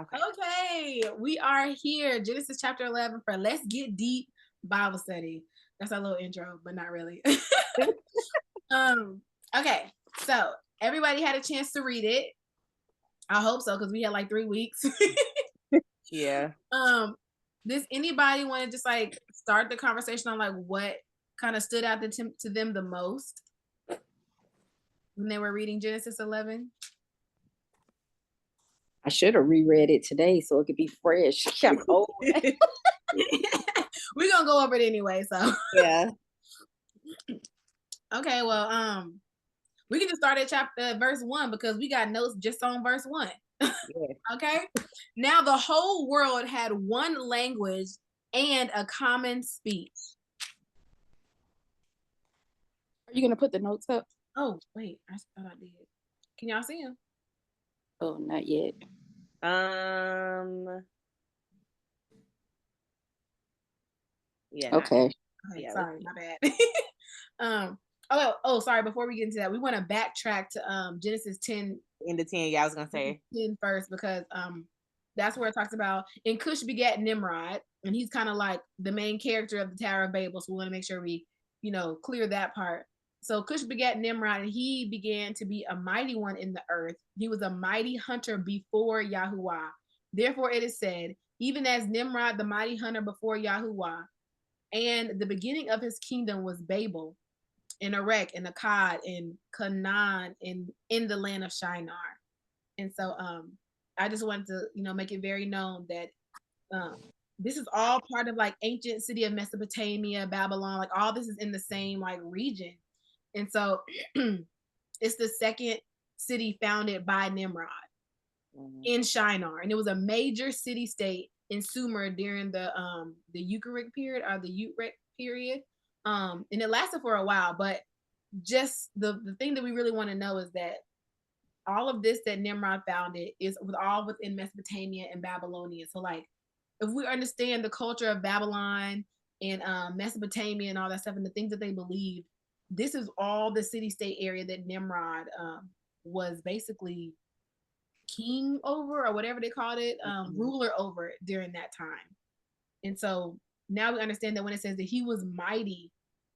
Okay, we are here. Genesis chapter 11 for Let's Get Deep Bible Study. That's our little intro, but not really. Okay, so everybody had a chance to read it. I hope so, because we had like 3 weeks. Yeah. Does anybody want to just like start the conversation on like what kind of stood out to them the most when they were reading Genesis 11? I should have reread it today so it could be fresh. I'm old. We're gonna go over it anyway, so Yeah. okay, well, we can just start at verse 1 because we got notes just on verse 1. Yeah. Okay, now the whole world had one language and a common speech. Are you gonna put the notes up? Oh wait, I thought I did. Can y'all see them? Oh, not yet. Yeah. Okay. Yeah. Sorry, my bad. Sorry. Before we get into that, we want to backtrack to Genesis 10. Into 10, yeah, I was gonna say 10 first because that's where it talks about, and Cush begat Nimrod, and he's kind of like the main character of the Tower of Babel. So we want to make sure we, clear that part. So Cush begat Nimrod, and he began to be a mighty one in the earth. He was a mighty hunter before Yahuwah. Therefore, it is said, even as Nimrod, the mighty hunter before Yahuwah, and the beginning of his kingdom was Babel, and Erech, and Akkad, and Canaan, and in the land of Shinar. And so I just wanted to, make it very known that this is all part of like ancient city of Mesopotamia, Babylon, like all this is in the same like region. And so it's the second city founded by Nimrod in Shinar. And it was a major city state in Sumer during the Eucharic period or the Utrec period. And it lasted for a while, but just the thing that we really want to know is that all of this that Nimrod founded is all within Mesopotamia and Babylonia. So like if we understand the culture of Babylon and Mesopotamia and all that stuff and the things that they believed, this is all the city-state area that Nimrod was basically king over, or whatever they called it, ruler over it during that time. And so now we understand that when it says that he was mighty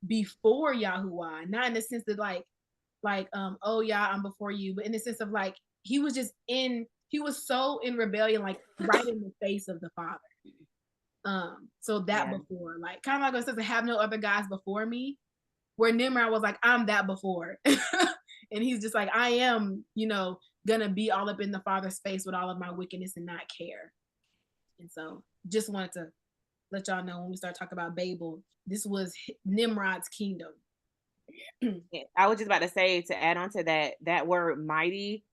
before Yahuwah, not in the sense that like oh yeah, I'm before you, but in the sense of like he was so in rebellion, like right in the face of the Father. So that before, like kind of like when it says to have no other gods before me, where Nimrod was like, I'm that before. And he's just like, I am, gonna be all up in the Father's face with all of my wickedness and not care. And so just wanted to let y'all know when we start talking about Babel, this was Nimrod's kingdom. I was just about to say, to add on to that word mighty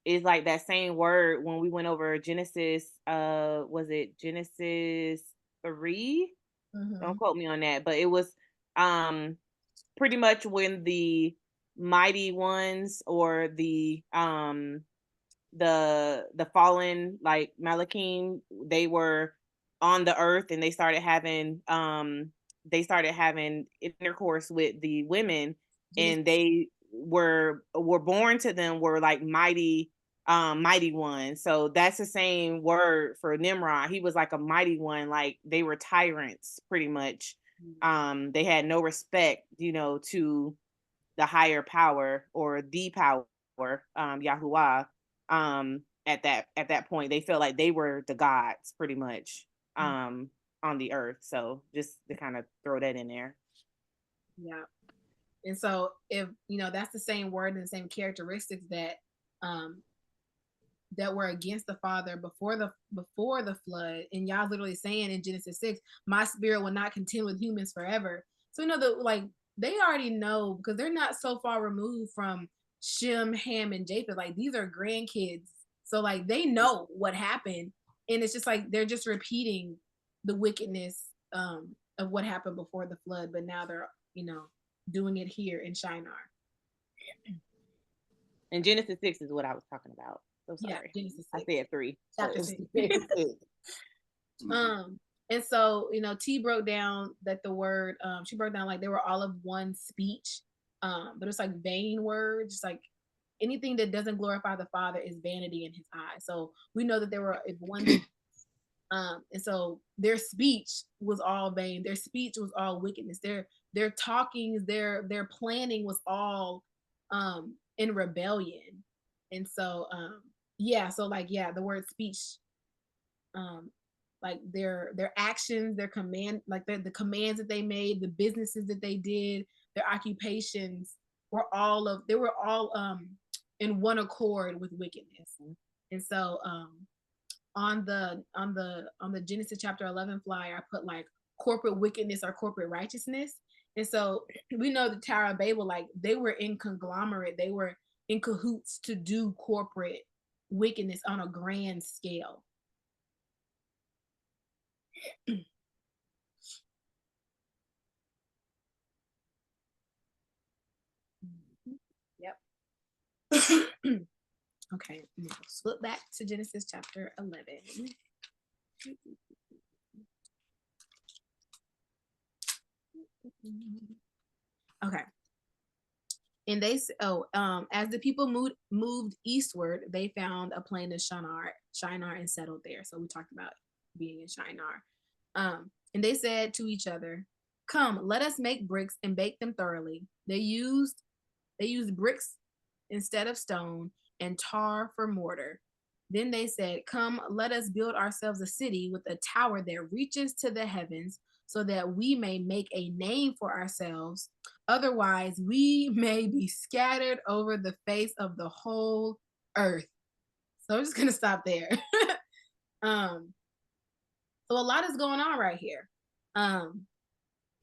is like that same word when we went over Genesis, was it Genesis 3? Don't quote me on that, but it was pretty much when the mighty ones or the fallen like Malachim, they were on the earth and they started having intercourse with the women, and they were born to them were like mighty ones. So that's the same word for Nimrod. He was like a mighty one, like they were tyrants pretty much. They had no respect, to the higher power or the power, Yahuwah. At that point, they felt like they were the gods pretty much on the earth. So just to kind of throw that in there. Yeah. And so if that's the same word and the same characteristics that that were against the Father before the flood, and y'all literally saying in Genesis 6, my spirit will not contend with humans forever. So that like they already know, because they're not so far removed from Shem, Ham, and Japheth. Like these are grandkids, so like they know what happened, and it's just like they're just repeating the wickedness of what happened before the flood, but now they're doing it here in Shinar. And Genesis 6 is what I was talking about. So sorry. Yeah, Genesis 6. I said 3. Chapter 6. And so, T broke down that the word, she broke down like they were all of one speech, but it's like vain words, just like anything that doesn't glorify the Father is vanity in his eyes. So we know that there were if one and so their speech was all vain. Their speech was all wickedness. Their talkings, their planning was all in rebellion. And so yeah, so like yeah, the word speech, um like their actions, their command, like the commands that they made, the businesses that they did, their occupations they were all in one accord with wickedness. And so on the Genesis chapter 11 flyer, I put like corporate wickedness or corporate righteousness. And so we know the Tower of Babel, like they were in conglomerate, they were in cahoots to do corporate wickedness on a grand scale. Yep. Okay, let's flip back to Genesis chapter 11. Okay. And as the people moved eastward, they found a plain of Shinar and settled there. So we talked about being in Shinar. And they said to each other, "Come, let us make bricks and bake them thoroughly." They used bricks instead of stone and tar for mortar. Then they said, "Come, let us build ourselves a city with a tower that reaches to the heavens, so that we may make a name for ourselves. Otherwise, we may be scattered over the face of the whole earth." So I'm just gonna stop there. um, so a lot is going on right here. And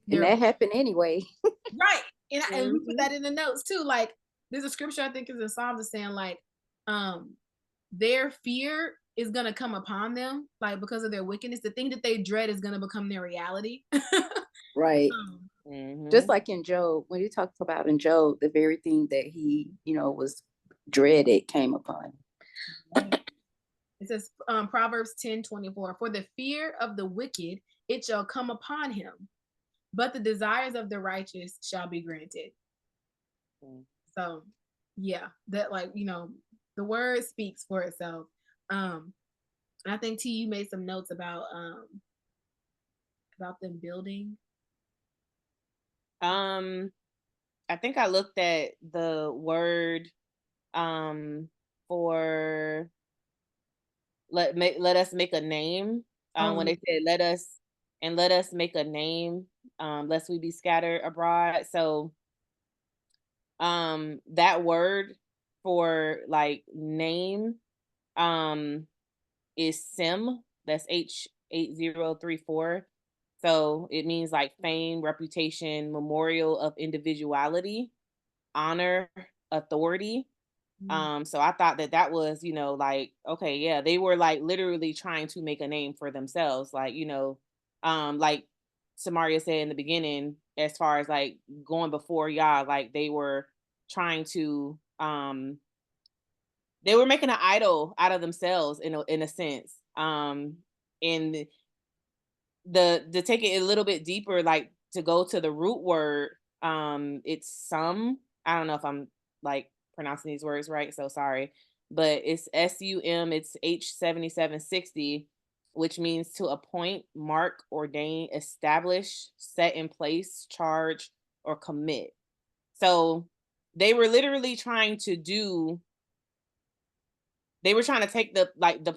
that happened anyway. Right. And we put that in the notes too. Like there's a scripture I think is in Psalms is saying like their fear is gonna come upon them, like because of their wickedness. The thing that they dread is gonna become their reality. Right. Just like in Job, when you talked about in Job, the very thing that he, was dreaded came upon. It says Proverbs 10:24, "For the fear of the wicked, it shall come upon him, but the desires of the righteous shall be granted." So yeah, that the word speaks for itself. And I think T, you made some notes about them building. I think I looked at the word for let us make a name. When they said let us make a name, lest we be scattered abroad. So that word for like name is sim. That's H8034. So it means like fame, reputation, memorial of individuality, honor, authority. So I thought that was, like, okay, yeah, they were like literally trying to make a name for themselves. Like, like Samaria said in the beginning, as far as like going before y'all, like they were trying to, they were making an idol out of themselves in a sense. And to take it a little bit deeper, like to go to the root word, it's some, I don't know if I'm like pronouncing these words right, so sorry, but it's SUM, it's H7760, which means to appoint, mark, ordain, establish, set in place, charge, or commit. So they were literally trying to take the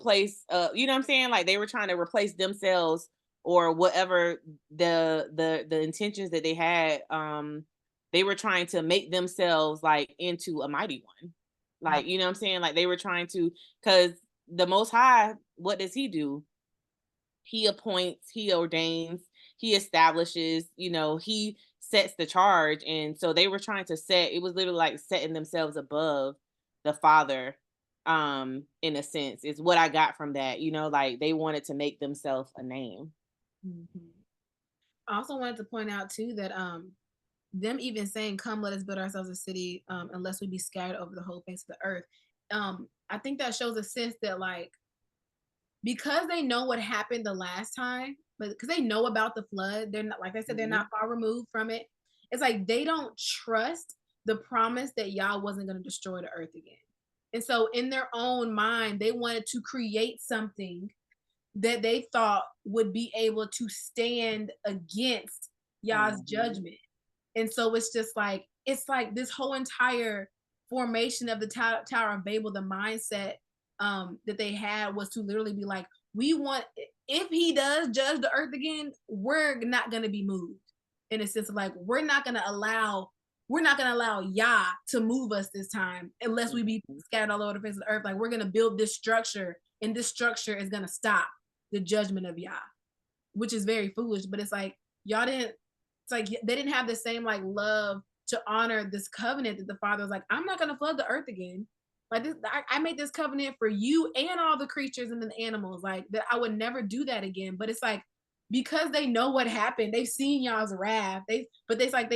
place, you know what I'm saying? Like they were trying to replace themselves or whatever the intentions that they had. They were trying to make themselves like into a mighty one. Like, you know what I'm saying? Like they were trying to, because the Most High, what does he do? He appoints, he ordains, he establishes, he sets the charge. And so they were trying to it was literally like setting themselves above the Father, in a sense, is what I got from that. Like they wanted to make themselves a name. I also wanted to point out too that them even saying, "Come, let us build ourselves a city, unless we be scattered over the whole face of the earth." I think that shows a sense that like, because they know what happened the last time, but because they know about the flood, they're not, like I said, they're not far removed from it. It's like they don't trust the promise that Yah wasn't going to destroy the earth again. And so in their own mind, they wanted to create something that they thought would be able to stand against Yah's judgment. And so it's like this whole entire formation of the Tower of Babel, the mindset that they had was to literally be like, we want, if he does judge the earth again, we're not going to be moved, in a sense of like, we're not going to allow Yah to move us this time unless we be scattered all over the face of the earth. Like, we're going to build this structure, and this structure is going to stop the judgment of Yah, which is very foolish. But it's like, it's like they didn't have the same like love to honor this covenant that the Father was like, I'm not going to flood the earth again. Like, this, I made this covenant for you and all the creatures and the animals, like that I would never do that again. But it's like, because they know what happened, they've seen Yah's wrath. They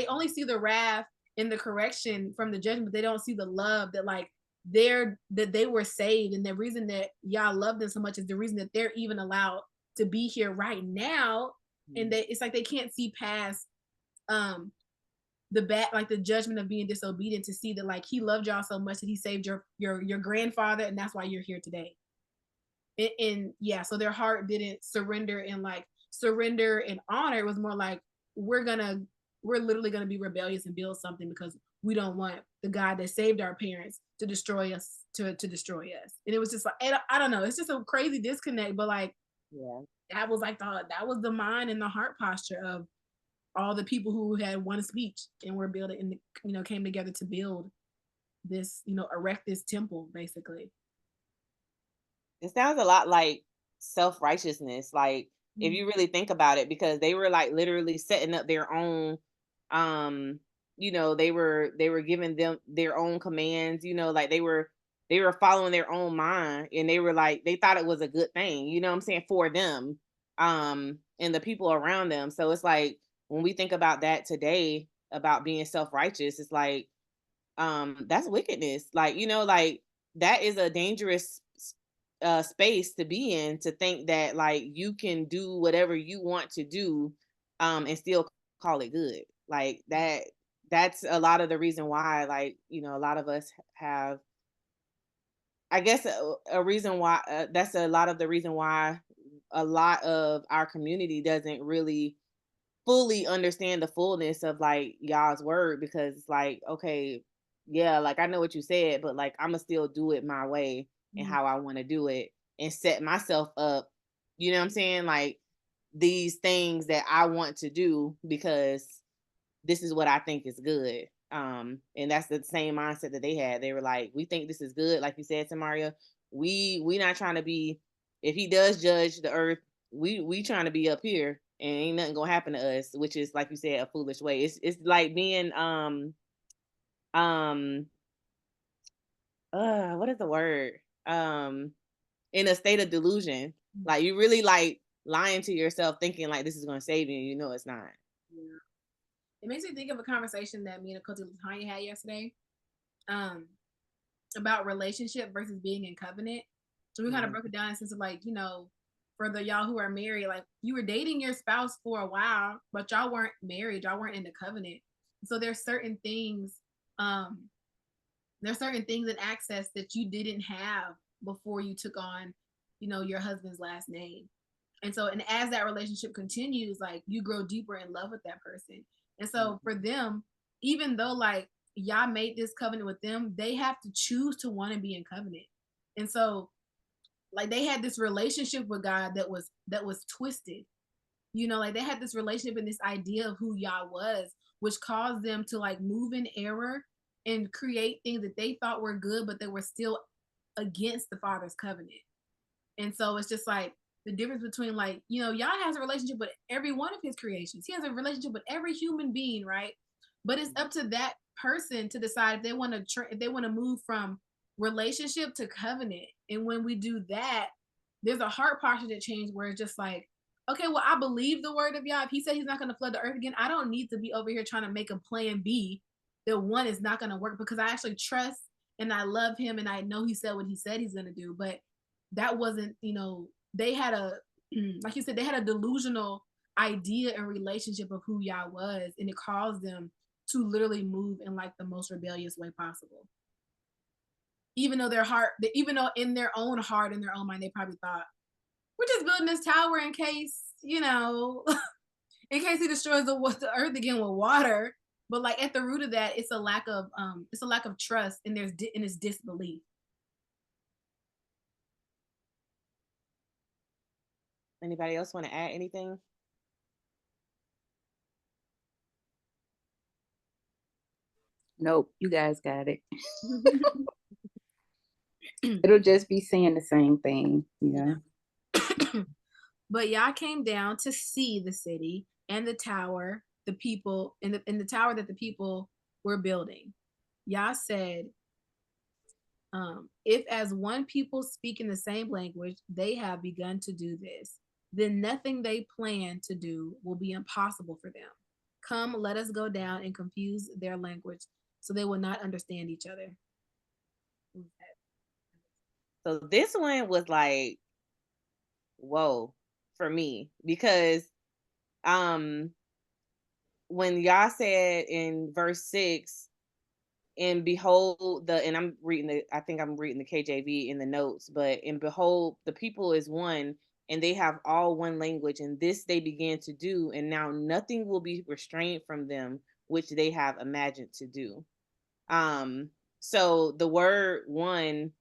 only see the wrath and the correction from the judgment, but they don't see the love that like that they were saved, and the reason that Yah loved them so much is the reason that they're even allowed to be here right now. And it's like they can't see past the judgment of being disobedient, to see that like he loved y'all so much that he saved your grandfather, and that's why you're here today. And yeah, so their heart didn't surrender and honor. It was more like, we're literally gonna be rebellious and build something because we don't want the God that saved our parents to destroy us, to destroy us. And it was just like, I don't know, it's just a crazy disconnect. But like, that was the mind and the heart posture of all the people who had one speech and were building, and came together to build this, erect this temple, basically. It sounds a lot like self-righteousness, like if you really think about it, because they were like literally setting up their own they were giving them their own commands, like they were following their own mind, and they were like, they thought it was a good thing, you know what I'm saying, for them and the people around them. So it's like, when we think about that today, about being self-righteous, it's like that's wickedness. Like, like that is a dangerous space to be in, to think that like you can do whatever you want to do and still call it good. Like that's a lot of the reason why, like, a lot of us have, I guess, a reason why that's a lot of the reason why a lot of our community doesn't really fully understand the fullness of like y'all's word, because it's like, okay, yeah, like I know what you said, but like I'm gonna still do it my way and how I want to do it, and set myself up, you know what I'm saying, like these things that I want to do because this is what I think is good. And that's the same mindset that they had. They were like, we think this is good, like you said, Samaria. We not trying to be, if he does judge the earth, we trying to be up here, and ain't nothing gonna happen to us, which is, like you said, a foolish way. It's like being what is the word, in a state of delusion. Like you really like lying to yourself, thinking like this is gonna save you, it's not. Yeah. It makes me think of a conversation that me and Akoti Latanya had yesterday about relationship versus being in covenant. So we kind of broke it down in the sense of like, for the y'all who are married, like you were dating your spouse for a while, but y'all weren't married, y'all weren't in the covenant. So there's certain things and access that you didn't have before you took on, your husband's last name. And so, and as that relationship continues, like you grow deeper in love with that person. And so for them, even though like Yah made this covenant with them, they have to choose to want to be in covenant. And so like they had this relationship with God that was twisted. Like they had this relationship and this idea of who Yah was, which caused them to like move in error and create things that they thought were good, but they were still against the Father's covenant. And so it's just like the difference between like, Yah has a relationship with every one of his creations. He has a relationship with every human being, right? But it's up to that person to decide if they want to move from relationship to covenant. And when we do that, there's a heart posture that changes where it's just like, okay, well, I believe the word of Yah. If he said he's not going to flood the earth again, I don't need to be over here trying to make a plan B that one is not going to work, because I actually trust and I love him and I know he said what he said he's going to do. But that wasn't, they had like you said, they had a delusional idea and relationship of who Yah was, and it caused them to literally move in like the most rebellious way possible. Even though even though in their own heart, in their own mind, they probably thought, we're just building this tower in case, in case he destroys the earth again with water. But like at the root of that, it's a lack of trust, and it's disbelief. Anybody else want to add anything? Nope, you guys got it. It'll just be saying the same thing, Yeah. But Yah came down to see the city and the tower, the people, in the tower that the people were building. Yah said, if as one people speak in the same language, they have begun to do this, then nothing they plan to do will be impossible for them. Come, let us go down and confuse their language so they will not understand each other. So this one was like, whoa, for me, because when Yah said in verse 6, and behold and I think I'm reading the KJV in the notes, but and behold, the people is one, and they have all one language, and this they began to do, and now nothing will be restrained from them which they have imagined to do. So the word one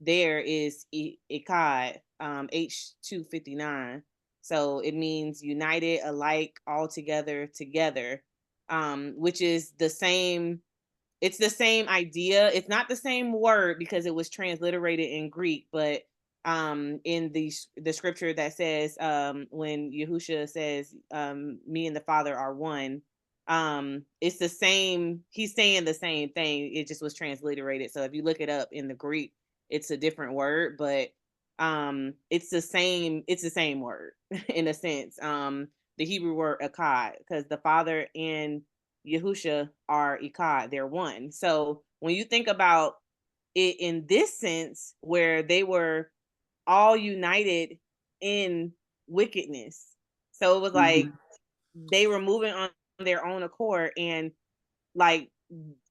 there is ikad, H259. So it means united, alike, all together, which is the same. It's the same idea. It's not the same word because it was transliterated in Greek, but in the scripture that says when Yahusha says me and the Father are one, it's the same. He's saying the same thing. It just was transliterated. So if you look it up in the Greek, it's a different word, but it's the same word in a sense. The Hebrew word akkad, because the Father and Yahusha are ikad, they're one. So when you think about it in this sense, where they were all united in wickedness, so it was like they were moving on their own accord, and like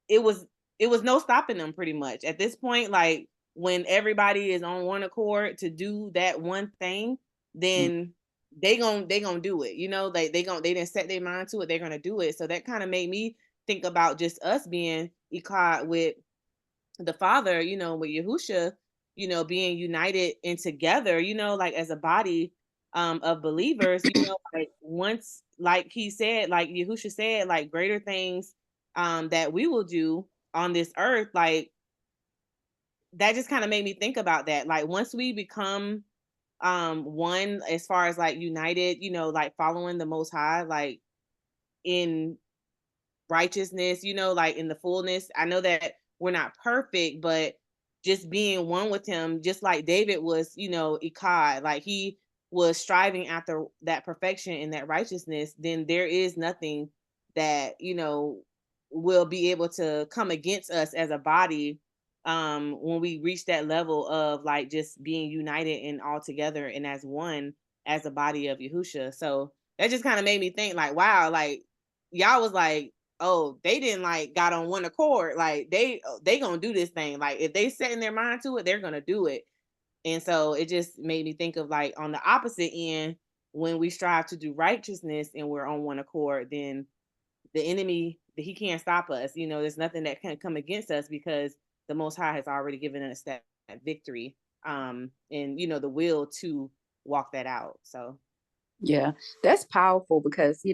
it was no stopping them pretty much at this point. Like when everybody is on one accord to do that one thing, then they gonna do it, like they didn't set their mind to it, they're gonna do it. So that kind of made me think about just us being ikad with the Father, with Yahusha, being united and together, like as a body of believers, like once, like he said, like Yahusha said, like greater things that we will do on this earth. Like that just kind of made me think about that. Like once we become one, as far as like united, like following the Most High, like in righteousness, like in the fullness. I know that we're not perfect, but just being one with him, just like David was, ikad, like he was striving after that perfection and that righteousness, then there is nothing that, will be able to come against us as a body when we reach that level of like just being united and all together and as one, as a body of Yahusha. So that just kind of made me think like, wow, like y'all was like, oh, they didn't like got on one accord. Like they gonna do this thing. Like if they set in their mind to it, they're gonna do it. And so it just made me think of like on the opposite end, when we strive to do righteousness and we're on one accord, then the enemy, he can't stop us. There's nothing that can come against us because the Most High has already given us that victory, and the will to walk that out. So yeah, that's powerful because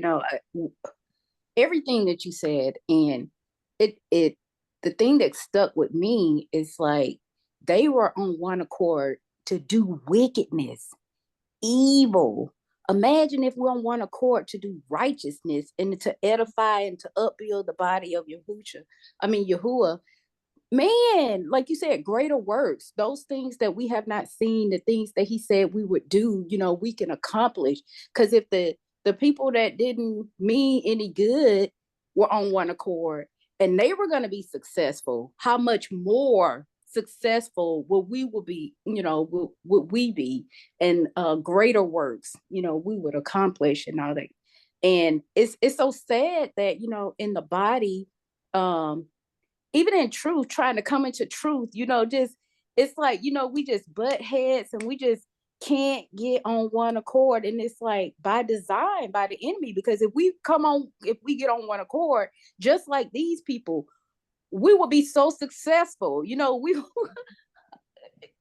everything that you said, and it the thing that stuck with me is like they were on one accord to do wickedness, evil. Imagine if we're on one accord to do righteousness and to edify and to upbuild the body of Yahuwah. Man, like you said, greater works, those things that we have not seen, the things that he said we would do, we can accomplish. Because if the people that didn't mean any good were on one accord and they were going to be successful, how much more successful will be, would we be, and greater works, we would accomplish and all that. And it's so sad that, you know, in the body, even in truth, trying to come into truth, you know, just, it's like, you know, we just butt heads and we just can't get on one accord. And it's like by design, by the enemy, because if we get on one accord, just like these people, we will be so successful. You know,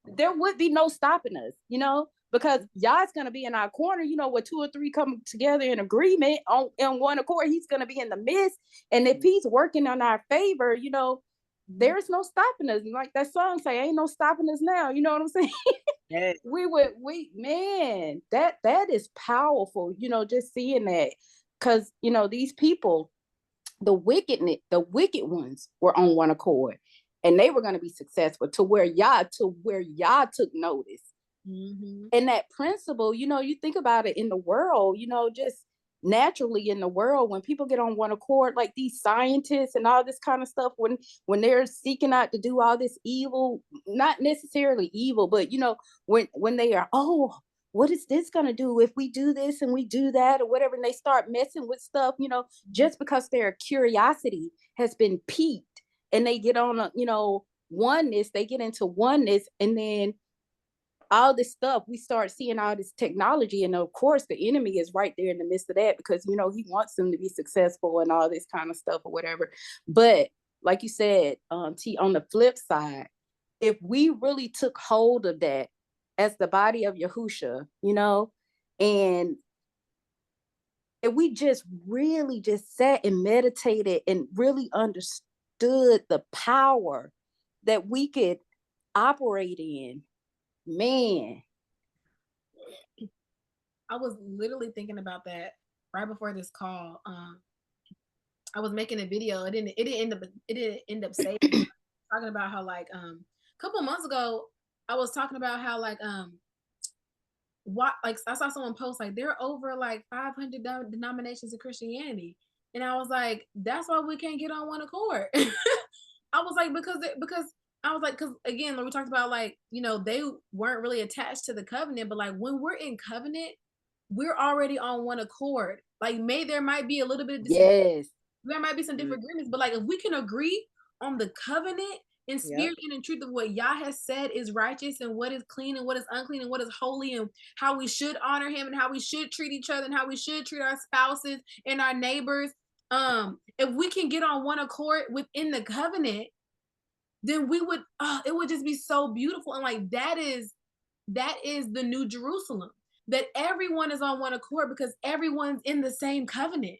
there would be no stopping us, you know, because Yah's going to be in our corner, you know, where 2 or 3 come together in agreement on in one accord, he's going to be in the midst. And if he's working on our favor, you know, there's no stopping us. Like that song say, ain't no stopping us now. You know what I'm saying? Yes. Man, that is powerful, you know, just seeing that. Because, you know, these people, the wicked ones were on one accord, and they were going to be successful to where Yah took notice. Mm-hmm. And that principle, you know, you think about it in the world, you know, just naturally in the world, when people get on one accord, like these scientists and all this kind of stuff, when they're seeking out to do all this evil, not necessarily evil, but you know, when they are, oh, what is this going to do if we do this and we do that or whatever, and they start messing with stuff, you know, just because their curiosity has been piqued, and they get on a, you know, oneness, they get into oneness, and then all this stuff, we start seeing all this technology, and of course the enemy is right there in the midst of that, because you know he wants them to be successful and all this kind of stuff or whatever. But like you said, T, on the flip side, if we really took hold of that as the body of Yahusha, you know, and if we just really just sat and meditated and really understood the power that we could operate in, man. I was literally thinking about that right before this call. I was making a video. It didn't end up saving. Talking about how like a couple months ago I was talking about how like what, like I saw someone post like there are over like 500 denominations of Christianity, and I was like, that's why we can't get on one accord. I was like, because I was like, because again, like we talked about, like, you know, they weren't really attached to the covenant, but like when we're in covenant, we're already on one accord. Like, there might be a little bit of Yes. there might be some different agreements, but like if we can agree on the covenant in spirit and in truth of what Yah has said is righteous and what is clean and what is unclean and what is holy and how we should honor him and how we should treat each other and how we should treat our spouses and our neighbors. If we can get on one accord within the covenant, then we would it would just be so beautiful. And like that is the new Jerusalem, that everyone is on one accord because everyone's in the same covenant.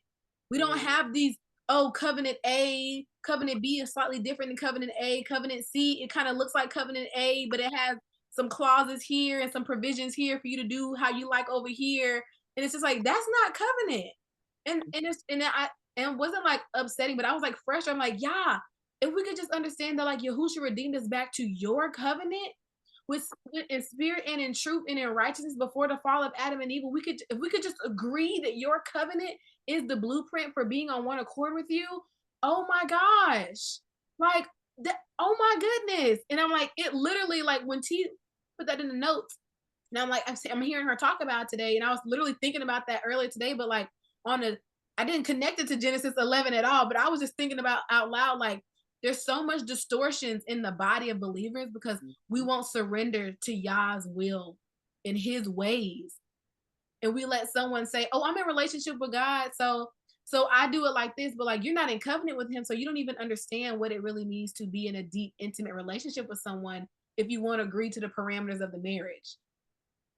We don't have these, oh, covenant A, covenant B is slightly different than covenant A, covenant C, it kind of looks like covenant A, but it has some clauses here and some provisions here for you to do how you like over here. And it's just like, that's not covenant. And it wasn't like upsetting, but I was like frustrated. I'm like, yeah, if we could just understand that like Yahushua redeemed us back to your covenant with in spirit and in truth and in righteousness before the fall of Adam and Eve, if we could just agree that your covenant is the blueprint for being on one accord with you. Oh my gosh. Like that, oh my goodness. And I'm like, it literally, like when T put that in the notes, and I'm like, I'm hearing her talk about it today, and I was literally thinking about that earlier today, but like I didn't connect it to Genesis 11 at all, but I was just thinking about out loud, like, there's so much distortions in the body of believers because we won't surrender to Yah's will and his ways. And we let someone say, oh, I'm in relationship with God, so I do it like this, but like you're not in covenant with him, so you don't even understand what it really means to be in a deep, intimate relationship with someone if you want to agree to the parameters of the marriage.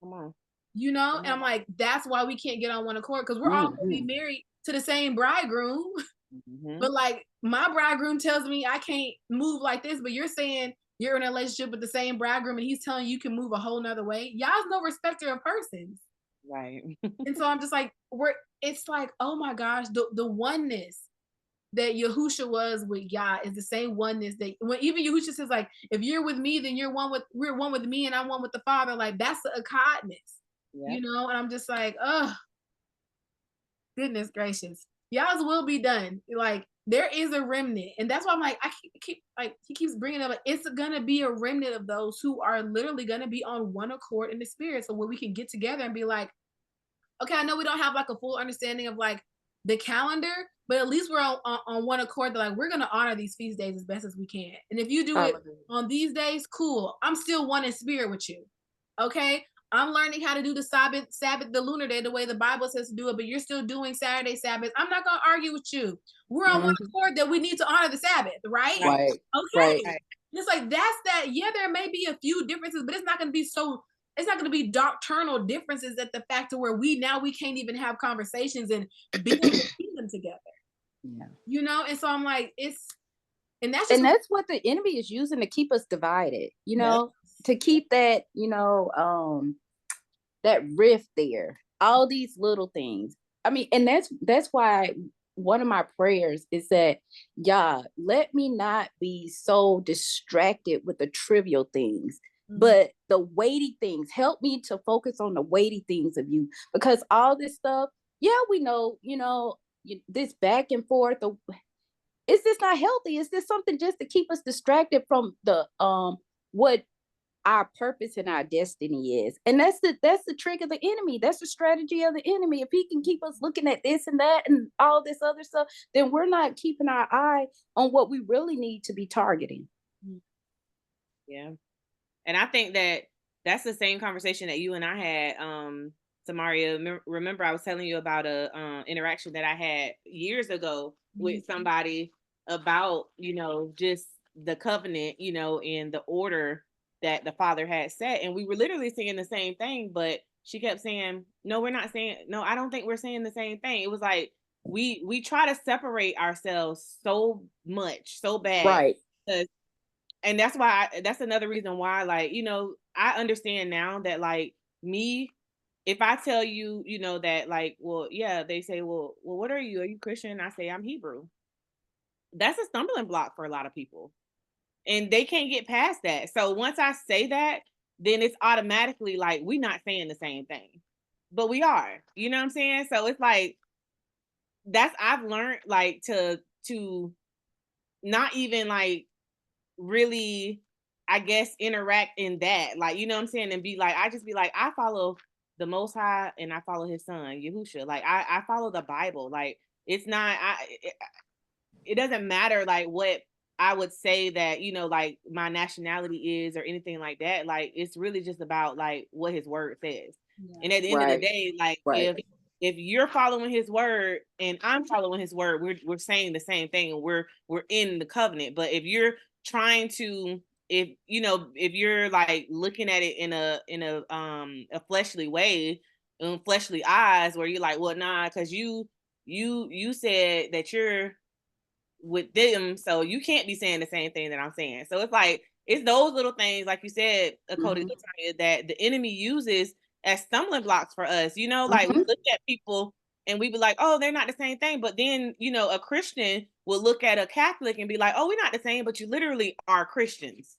Come on. You know? And I'm like, that's why we can't get on one accord, because we're all going to be married to the same bridegroom. But like my bridegroom tells me I can't move like this, but you're saying you're in a relationship with the same bridegroom and he's telling you can move a whole nother way. Y'all's no respecter of persons. Right. And so I'm just like, it's like, oh my gosh, the oneness that Yahusha was with Yah is the same oneness that when even Yahusha says, like, if you're with me, then we're one with me and I'm one with the Father. Like, that's the akkadness. You know? And I'm just like, oh, goodness gracious. Y'all's will be done. Like, there is a remnant. And that's why I'm like, he keeps bringing up, like, it's going to be a remnant of those who are literally going to be on one accord in the spirit. So where we can get together and be like, okay, I know we don't have like a full understanding of like the calendar, but at least we're on one accord that like we're gonna honor these feast days as best as we can. And if you do it on these days, cool. I'm still one in spirit with you. Okay. I'm learning how to do the Sabbath, the lunar day, the way the Bible says to do it, but you're still doing Saturday Sabbath. I'm not gonna argue with you. We're on one accord that we need to honor the Sabbath, right? Right. Okay. Right. It's like that's that. Yeah, there may be a few differences, but it's not gonna be so. It's not going to be doctrinal differences at the fact of where we can't even have conversations and build the kingdom together. Yeah. You know, and so I'm like, and that's what the enemy is using to keep us divided, you know, to keep that, you know, that rift there, all these little things. I mean, and that's why one of my prayers is that, God, let me not be so distracted with the trivial things, but the weighty things. Help me to focus on the weighty things of you, because all this stuff, yeah, we know, you know, this back and forth. Is this not healthy? Is this something just to keep us distracted from the what our purpose and our destiny is? And that's the trick of the enemy. That's the strategy of the enemy. If he can keep us looking at this and that and all this other stuff, then we're not keeping our eye on what we really need to be targeting. Yeah. And I think that that's the same conversation that you and I had, Samaria. Remember, I was telling you about a interaction that I had years ago with somebody about, you know, just the covenant, you know, and the order that the Father had set. And we were literally saying the same thing, but she kept saying, no, we're not saying, no, I don't think we're saying the same thing. It was like, we try to separate ourselves so much, so bad. Right. And that's why that's another reason why, like, you know, I understand now that, like, me, if I tell you, you know, that, like, well, yeah, they say, well, what are you? Are you Christian? I say, I'm Hebrew. That's a stumbling block for a lot of people. And they can't get past that. So once I say that, then it's automatically like, we're not saying the same thing. But we are. You know what I'm saying? So it's like, I've learned, like, to not even, like, really, I guess, interact in that, like, you know what I'm saying, and be like, I just be like, I follow the Most High and I follow His Son Yahusha. Like, I follow the Bible. Like, it's not, it doesn't matter, like, what I would say that, you know, like, my nationality is or anything like that. Like, it's really just about, like, what His word says. And at the end of the day, like, if you're following His word and I'm following His word, we're saying the same thing, and we're in the covenant. But if you're trying to, if you know, if you're like looking at it in a fleshly way, in fleshly eyes, where you're like, well, nah, because you said that you're with them, so you can't be saying the same thing that I'm saying. So it's like, it's those little things, like you said, Cody, that the enemy uses as stumbling blocks for us. You know, like, we look at people and we be like, oh, they're not the same thing. But then, you know, a Christian will look at a Catholic and be like, oh, we're not the same, but you literally are Christians.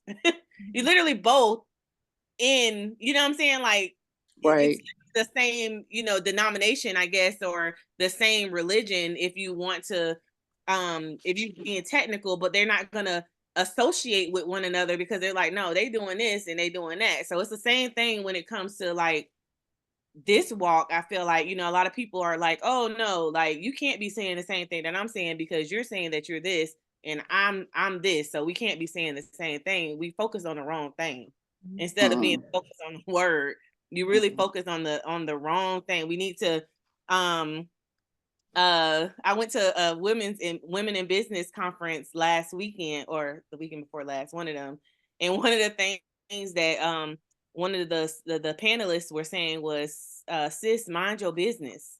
You literally both in, you know what I'm saying? Like, it's the same, you know, denomination, I guess, or the same religion, if you want to, if you're being technical, but they're not gonna associate with one another because they're like, no, they doing this and they doing that. So it's the same thing when it comes to, like, this walk. I feel like, you know, a lot of people are like, oh no, like, you can't be saying the same thing that I'm saying because you're saying that you're this and I'm this, so we can't be saying the same thing. We focus on the wrong thing instead of being focused on the word. You really focus on the wrong thing. We need to I went to a women in business conference last weekend, or the weekend before last, one of them. And one of the things that one of the panelists were saying was, sis, mind your business.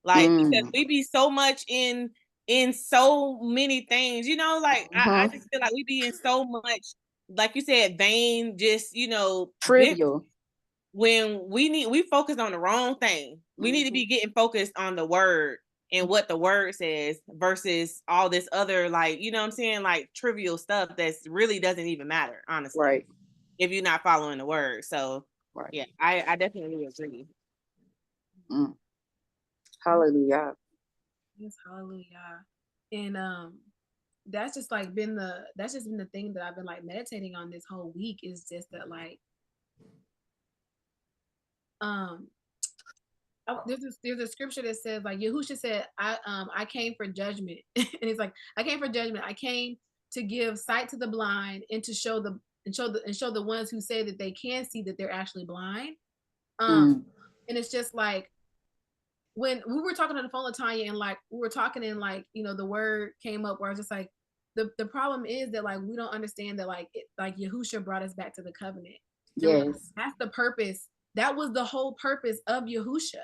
Like, because we be so much in so many things, you know, like, I just feel like we be in so much, like you said, vain, just, you know, trivial, when we focus on the wrong thing. We need to be getting focused on the word and what the word says versus all this other, like, you know what I'm saying, like, trivial stuff that's really doesn't even matter, honestly, if you're not following the word. So yeah, I definitely agree. Hallelujah. Yes, hallelujah. And that's just like been the thing that I've been like meditating on this whole week, is just that, like, there's a scripture that says, like, Yahusha said, I came for judgment. And it's like, I came for judgment. I came to give sight to the blind and to show the ones who say that they can see that they're actually blind. And it's just like, when we were talking on the phone with Tanya, and like we were talking, and like, the word came up where I was just like, the problem is that, like, we don't understand that, like, like Yahusha brought us back to the covenant. And like, Yes. that's the purpose. That was the whole purpose of Yahusha.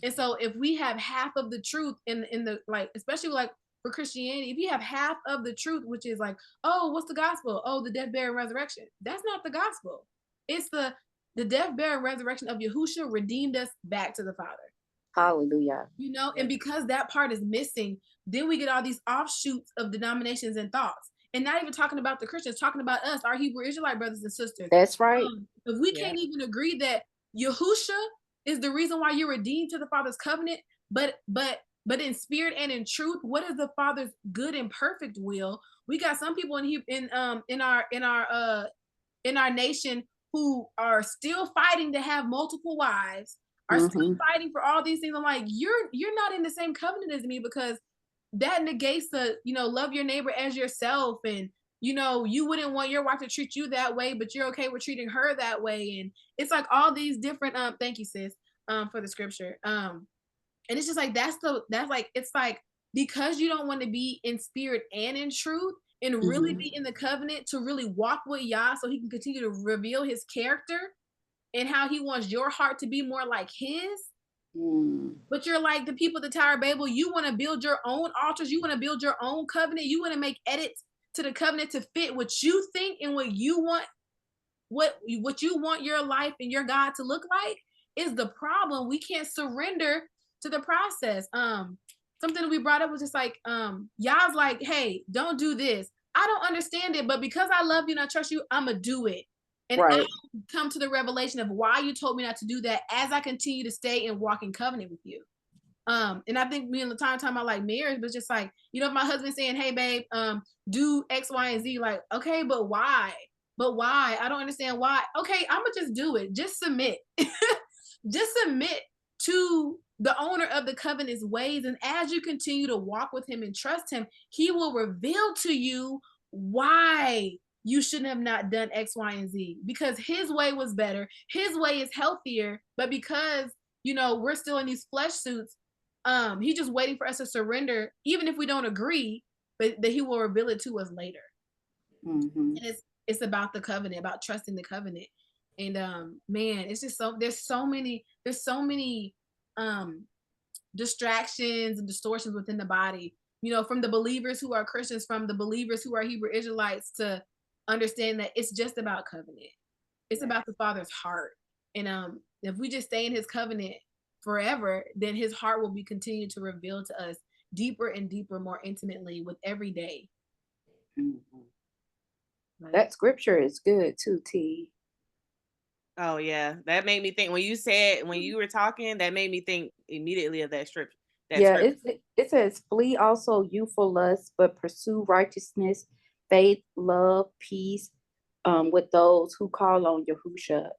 And so if we have half of the truth in the, like, especially like for Christianity, if you have half of the truth, which is like, oh, what's the gospel? Oh, the death, burial, and resurrection. That's not the gospel. It's the death, burial, and resurrection of Yahusha redeemed us back to the Father. Hallelujah. And because that part is missing, then we get all these offshoots of denominations and thoughts. And not even talking about the Christians, talking about us, our Hebrew Israelite brothers and sisters. That's right. If we can't even agree that Yahusha is the reason why you're redeemed to the Father's covenant, but in spirit and in truth, what is the Father's good and perfect will? We got some people in our nation who are still fighting to have multiple wives, are still fighting for all these things. I'm like, you're not in the same covenant as me, because that negates the, love your neighbor as yourself. And, you wouldn't want your wife to treat you that way, but you're okay with treating her that way. And it's like all these different, thank you, sis, for the scripture. And it's just like, it's like, because you don't want to be in spirit and in truth and really be in the covenant to really walk with Yah, so he can continue to reveal his character and how he wants your heart to be more like his. But you're like the people at the Tower of Babel. You want to build your own altars. You want to build your own covenant. You want to make edits to the covenant to fit what you think and what you want, what you want your life and your God to look like, is the problem. We can't surrender to the process. Something that we brought up was just like, Yah's like, hey, don't do this. I don't understand it, but because I love you and I trust you, I'm gonna do it. And I come to the revelation of why you told me not to do that as I continue to stay and walk in covenant with you. And I think me and Latanya talking about like marriage, but just like, if my husband saying, hey babe, do X, Y, and Z, like, okay, but why? But why? I don't understand why. Okay, I'm gonna just do it. Just submit. Just submit to the owner of the covenant's ways. And as you continue to walk with him and trust him, he will reveal to you why you shouldn't have not done X, Y, and Z, because his way was better. His way is healthier. But because, we're still in these flesh suits, he's just waiting for us to surrender, even if we don't agree, but that he will reveal it to us later. And it's about the covenant, about trusting the covenant. And man, it's just there's so many distractions and distortions within the body, from the believers who are Christians, from the believers who are Hebrew Israelites, to understand that it's just about covenant. It's about the Father's heart. And if we just stay in his covenant forever, then his heart will be continued to reveal to us deeper and deeper, more intimately with every day. That scripture is good too, T. Oh yeah, that made me think when you were talking, that made me think immediately of that scripture. It says, flee also youthful lust, but pursue righteousness, faith, love, peace, with those who call on Yahushua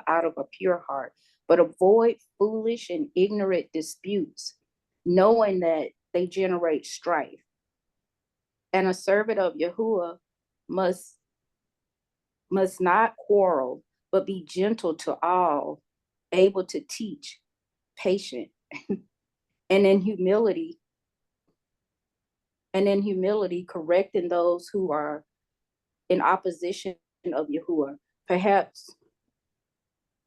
out of a pure heart. But avoid foolish and ignorant disputes, knowing that they generate strife. And a servant of Yahuwah must not quarrel, but be gentle to all, able to teach, patient, and in humility, correcting those who are in opposition of Yahuwah. Perhaps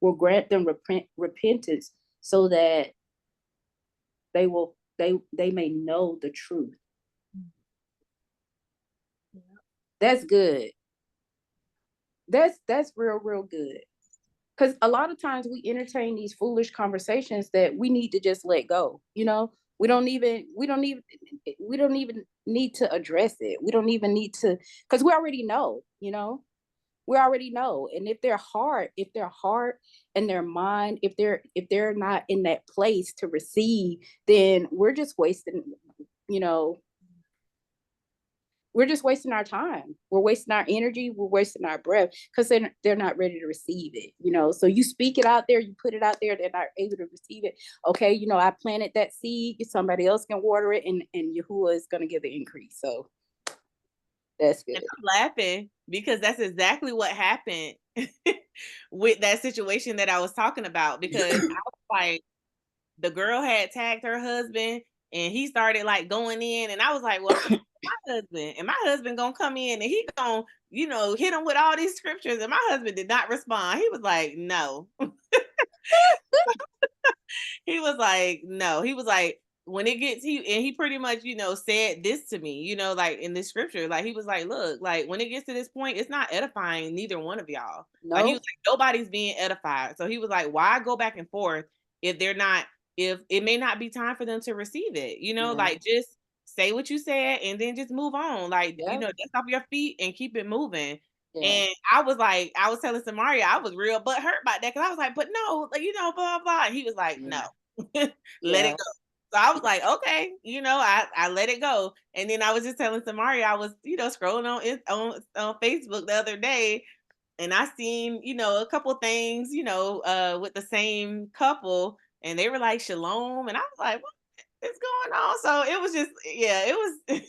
will grant them repentance, so that they may know the truth. That's good. That's real good. Because a lot of times we entertain these foolish conversations that we need to just let go. We don't even need to address it. We don't even need to, because we already know. We already know. And if their heart and their mind, if they're not in that place to receive, then we're just wasting, we're just wasting our time. We're wasting our energy. We're wasting our breath because they're not ready to receive it, you know. So you speak it out there, you put it out there, they're not able to receive it. Okay, you know, I planted that seed, somebody else can water it, and Yahuwah is going to give the increase. So that's good. And I'm laughing because that's exactly what happened with that situation that I was talking about, because I was like, the girl had tagged her husband and he started like going in, and I was like, well, my husband, and my husband gonna come in and he gonna, you know, hit him with all these scriptures, and my husband did not respond. He was like, no. He was like, no. He was like, when it gets, he pretty much, you know, said this to me, you know, like in this scripture, like he was like, look, like when it gets to this point, it's not edifying neither one of y'all. Like he was like, nobody's being edified. So he was like, why go back and forth if they're not, if it may not be time for them to receive it, you know, like just say what you said and then just move on. Like, you know, dust off your feet and keep it moving. And I was like, I was telling Samaria, I was real butthurt about that, because I was like, but no, like, you know, blah, blah. And he was like, no, let it go. So I was like, okay, you know, I let it go. And then I was just telling Samaria, I was, you know, scrolling on Facebook the other day, and I seen, you know, a couple things, you know, with the same couple, and they were like shalom, and I was like, what is going on? So it was just, yeah, it was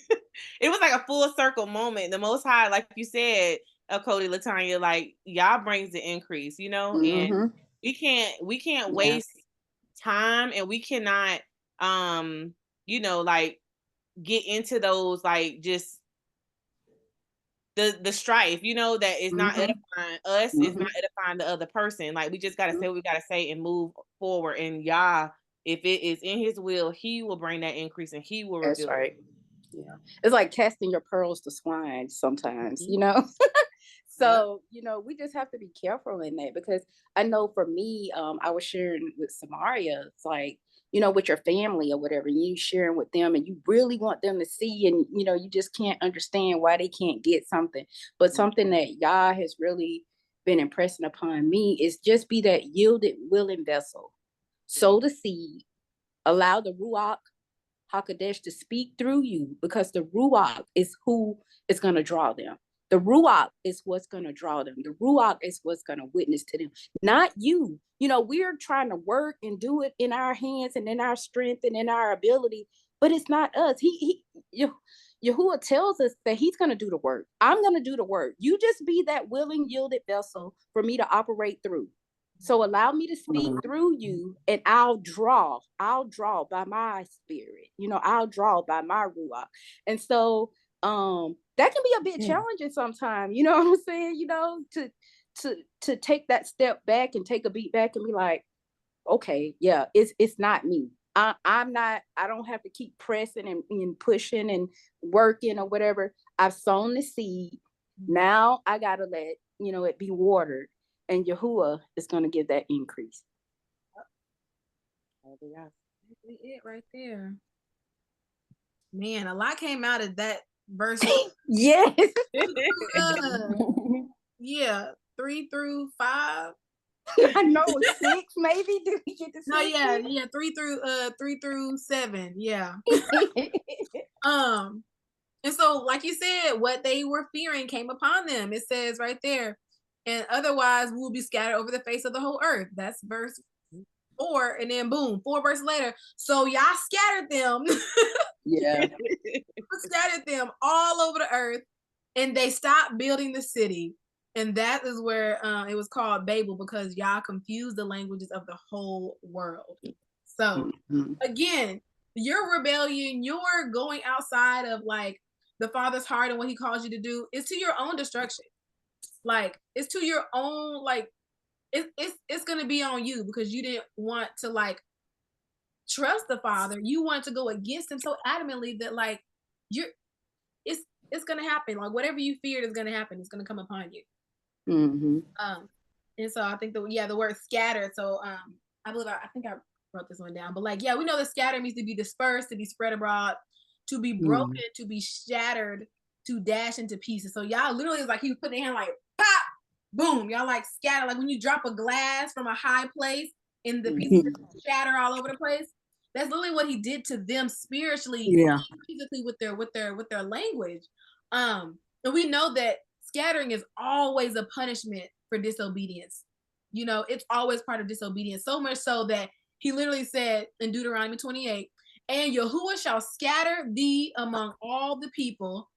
it was like a full circle moment. The Most High, like you said, Cody, Latanya, like y'all brings the increase, you know, and we can't waste time, and we cannot you know, like get into those, like just the strife, you know, that is not edifying us, is not edifying the other person. Like we just gotta say what we gotta say and move forward. And Yah, if it is in his will, he will bring that increase and he will reveal. That's right. Yeah. It's like casting your pearls to swine sometimes, you know. So, you know, we just have to be careful in that, because I know for me, I was sharing with Samaria, it's like, you know, with your family or whatever, and you sharing with them and you really want them to see, and, you know, you just can't understand why they can't get something. But something that Yah has really been impressing upon me is just be that yielded, willing vessel. Sow the seed, allow the Ruach HaKodesh to speak through you, because the Ruach is who is going to draw them. The Ruach is what's going to draw them. The Ruach is what's going to witness to them, not you. You know, we're trying to work and do it in our hands and in our strength and in our ability, but it's not us. Yahuwah tells us that he's going to do the work. I'm going to do the work. You just be that willing, yielded vessel for me to operate through. So allow me to speak through you, and I'll draw by my spirit, you know, I'll draw by my ruach. And so that can be a bit challenging sometimes, you know what I'm saying? You know, to take that step back and take a beat back and be like, okay, yeah, it's not me. I don't have to keep pressing and pushing and working or whatever. I've sown the seed. Now I gotta let, you know, it be watered. And Yahuwah is going to give that increase. That's it right there. Man, a lot came out of that verse. Yes. Yeah, 3 through 5. I know 6 maybe. Did we get to 6? No, yeah, 3 through 7. Yeah. And so, like you said, what they were fearing came upon them. It says right there, and otherwise we will be scattered over the face of the whole earth. That's verse 4, and then boom, 4 verses later. So y'all scattered them. Yeah. Scattered them all over the earth, and they stopped building the city. And that is where it was called Babel, because y'all confused the languages of the whole world. So again, your rebellion, your going outside of like the Father's heart and what he calls you to do is to your own destruction. Like it's to your own, like it's gonna be on you, because you didn't want to like trust the Father. You want to go against him so adamantly that like it's gonna happen. Like whatever you feared is gonna happen. It's gonna come upon you. And so I think the word scattered. So I believe I think I wrote this one down. But like, yeah, we know that scatter means to be dispersed, to be spread abroad, to be broken, to be shattered, to dash into pieces. So y'all literally is like he was putting their hand like pop, boom. Y'all like scatter, like when you drop a glass from a high place and the pieces shatter all over the place. That's literally what he did to them spiritually, physically with their language. And we know that scattering is always a punishment for disobedience. You know, it's always part of disobedience. So much so that he literally said in Deuteronomy 28, and Yahuwah shall scatter thee among all the people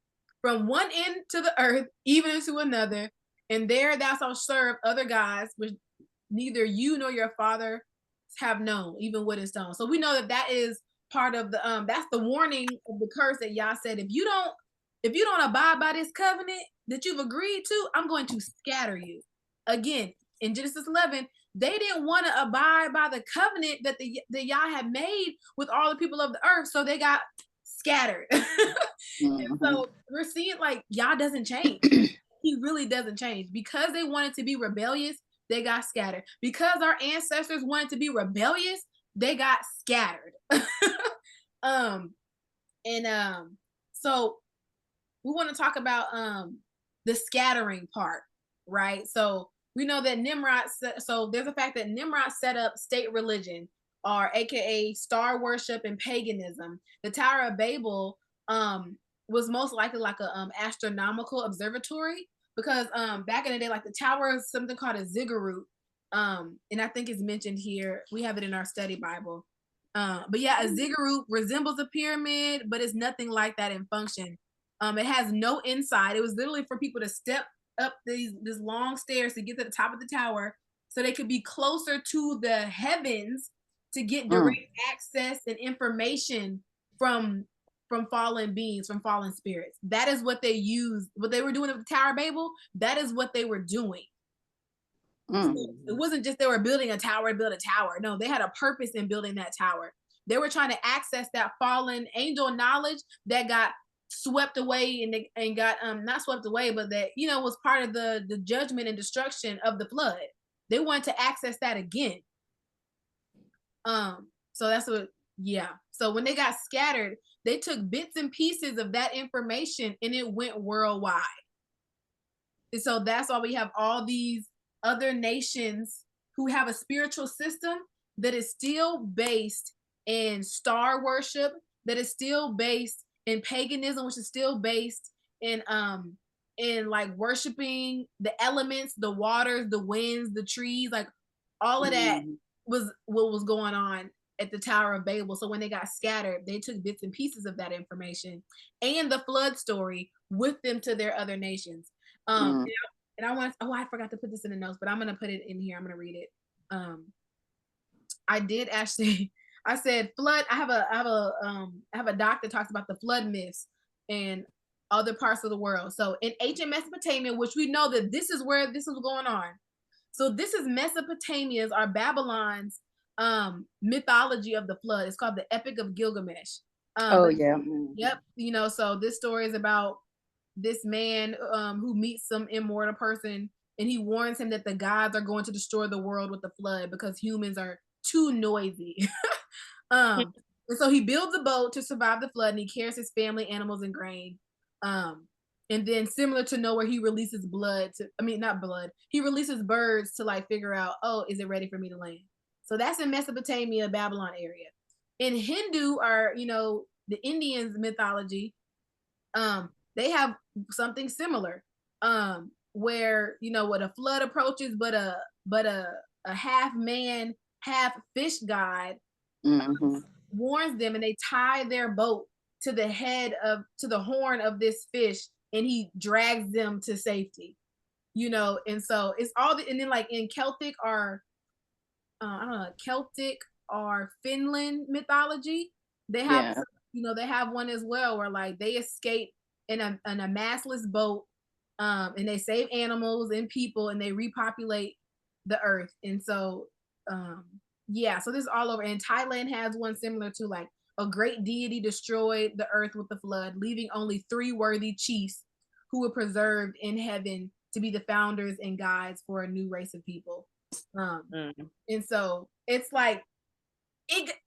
from one end to the earth, even into another. And there thou shalt serve other gods, which neither you nor your father have known, even wood and stone. So we know that that is part of the that's the warning of the curse that Yah said, if you don't abide by this covenant that you've agreed to, I'm going to scatter you. Again, in Genesis 11, they didn't want to abide by the covenant that the Yah had made with all the people of the earth, so they got scattered. And so we're seeing like Yah doesn't change. He really doesn't change. Because they wanted to be rebellious, they got scattered. Because our ancestors wanted to be rebellious, they got scattered. So we want to talk about the scattering part, right? So we know that Nimrod, so there's a fact that Nimrod set up state religion, or aka star worship and paganism. The Tower of Babel was most likely like a astronomical observatory, because back in the day, like the tower is something called a ziggurat, and I think it's mentioned here. We have it in our study Bible. But yeah, a ziggurat resembles a pyramid, but it's nothing like that in function. It has no inside. It was literally for people to step up these long stairs to get to the top of the tower, so they could be closer to the heavens to get direct access and information from fallen beings, from fallen spirits. That is what they used. What they were doing at the Tower of Babel, that is what they were doing. So it wasn't just they were building a tower to build a tower. No, they had a purpose in building that tower. They were trying to access that fallen angel knowledge that got swept away and got not swept away, but that, you know, was part of the judgment and destruction of the flood. They wanted to access that again. So that's what, yeah. So when they got scattered, they took bits and pieces of that information and it went worldwide. And so that's why we have all these other nations who have a spiritual system that is still based in star worship, that is still based in paganism, which is still based in like worshiping the elements, the waters, the winds, the trees, like all of that was what was going on at the Tower of Babel. So when they got scattered, they took bits and pieces of that information and the flood story with them to their other nations. And I want, I forgot to put this in the notes, but I'm going to put it in here. I'm going to read it. I did actually, I said flood. I have a doc that talks about the flood myths in other parts of the world. So in ancient Mesopotamia, which we know that this is where this was going on. So this is Mesopotamia's or Babylon's mythology of the flood. It's called the Epic of Gilgamesh. Yep. You know, so this story is about this man who meets some immortal person, and he warns him that the gods are going to destroy the world with the flood because humans are too noisy. And so he builds a boat to survive the flood, and he carries his family, animals, and grain. And then similar to Noah, he releases he releases birds to like figure out, oh, is it ready for me to land? So that's in Mesopotamia, Babylon area. In Hindu, or, you know, the Indians' mythology, they have something similar, where, you know, when a flood approaches, but a half man, half fish god warns them, and they tie their boat to the horn of this fish, and he drags them to safety, you know. And so it's all and then like in Celtic or I don't know, Celtic or Finland mythology, they have you know, they have one as well where like they escape in a massless boat, and they save animals and people, and they repopulate the earth. And so yeah, so this is all over. And Thailand has one similar to, like, a great deity destroyed the earth with the flood, leaving only 3 worthy chiefs who were preserved in heaven to be the founders and guides for a new race of people. And so it's like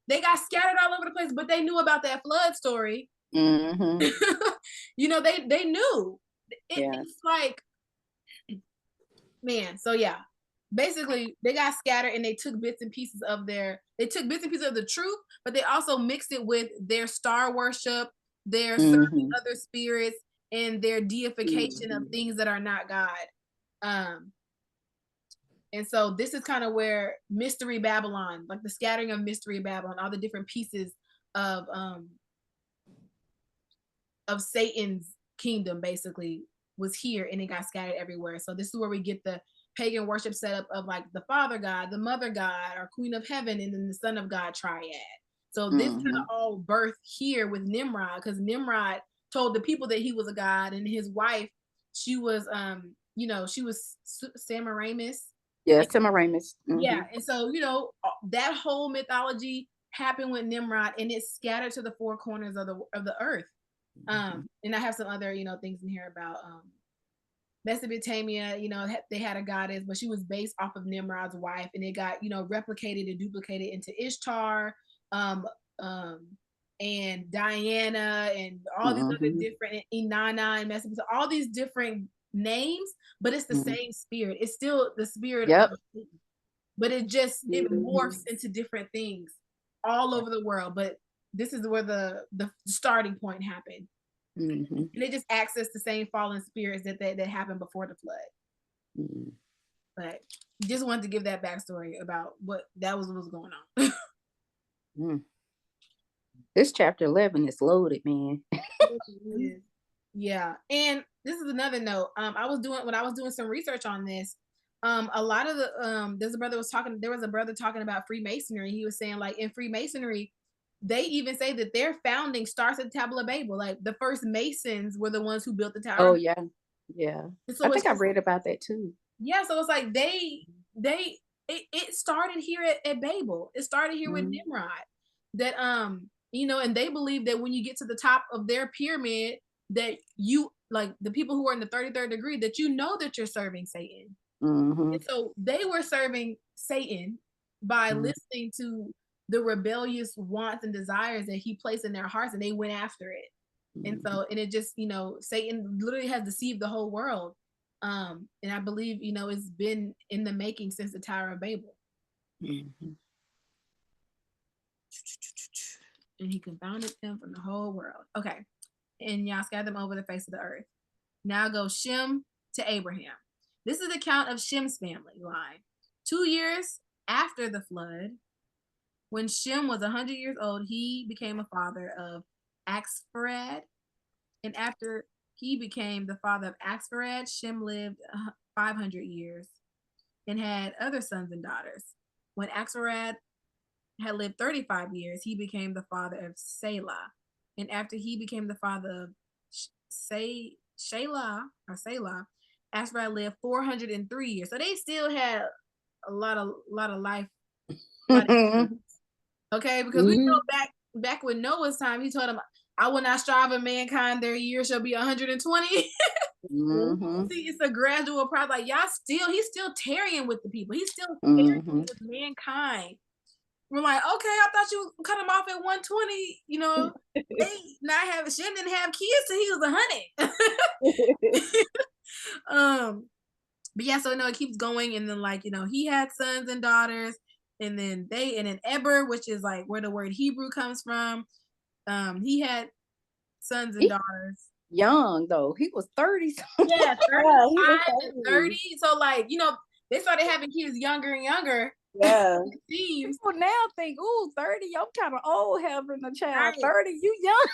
they got scattered all over the place, but they knew about that flood story. You know, they knew. It's like, man. So yeah, basically they got scattered, and they took bits and pieces of the truth, but they also mixed it with their star worship, their serving other spirits, and their deification of things that are not God. And so this is kind of where Mystery Babylon, like the scattering of Mystery Babylon, all the different pieces of Satan's kingdom basically was here, and it got scattered everywhere. So this is where we get the pagan worship setup of like the Father God, the Mother God, or Queen of Heaven, and then the Son of God triad. So this kind of all birthed here with Nimrod, because Nimrod told the people that he was a god, and his wife, she was she was Semiramis. Yeah, Semiramis. Yeah, and so that whole mythology happened with Nimrod, and it's scattered to the four corners of the earth. And I have some other things in here about Mesopotamia. They had a goddess, but she was based off of Nimrod's wife, and it got replicated and duplicated into Ishtar, and Diana, and all these other different Inanna and Mesopotamia, all these different names, but it's the same spirit. It's still the spirit of Satan, but it morphs into different things all over the world. But this is where the starting point happened. And they just access the same fallen spirits that happened before the flood. But just wanted to give that backstory about what was going on. This chapter 11 is loaded, man. Yeah, and this is another note. When I was doing some research on this, a lot of the there was a brother talking about Freemasonry. He was saying, like, in Freemasonry, they even say that their founding starts at the Tower of Babel. Like, the first Masons were the ones who built the Tower. Oh yeah. So I think I read about that too. Yeah, so it's like it started here at Babel. It started here with Nimrod. That and they believe that when you get to the top of their pyramid, that you, like, the people who are in the 33rd degree, that that you're serving Satan. And so they were serving Satan by listening to the rebellious wants and desires that he placed in their hearts, and they went after it. And so, and it just, Satan literally has deceived the whole world. And I believe, it's been in the making since the Tower of Babel. And he confounded them from the whole world. Okay. And y'all scattered them over the face of the earth. Now goes Shem to Abraham. This is the account of Shem's family line. 2 years after the flood, when Shem was 100 years old, he became a father of Axpharad. And after he became the father of Axpharad, Shem lived 500 years and had other sons and daughters. When Axpharad had lived 35 years, he became the father of Selah. And after he became the father of Selah, Ashbad lived 403 years. So they still had a lot of life. Okay, because we know back with Noah's time, he told him, I will not strive in mankind, their years shall be 120. See, it's a gradual process. Like, he's still tarrying with the people. He's still tarrying with mankind. We're like, okay, I thought you cut him off at 120. Shem didn't have kids till he was 100. But yeah, so it keeps going, and then, like, he had sons and daughters, and then Eber, which is like where the word Hebrew comes from. He had sons and daughters. Young though, he was 30. Yeah, 35 and 30. So, like, they started having kids younger and younger. Yeah. People now think, ooh, 30, I'm kind of old having a child. Right. 30, you young.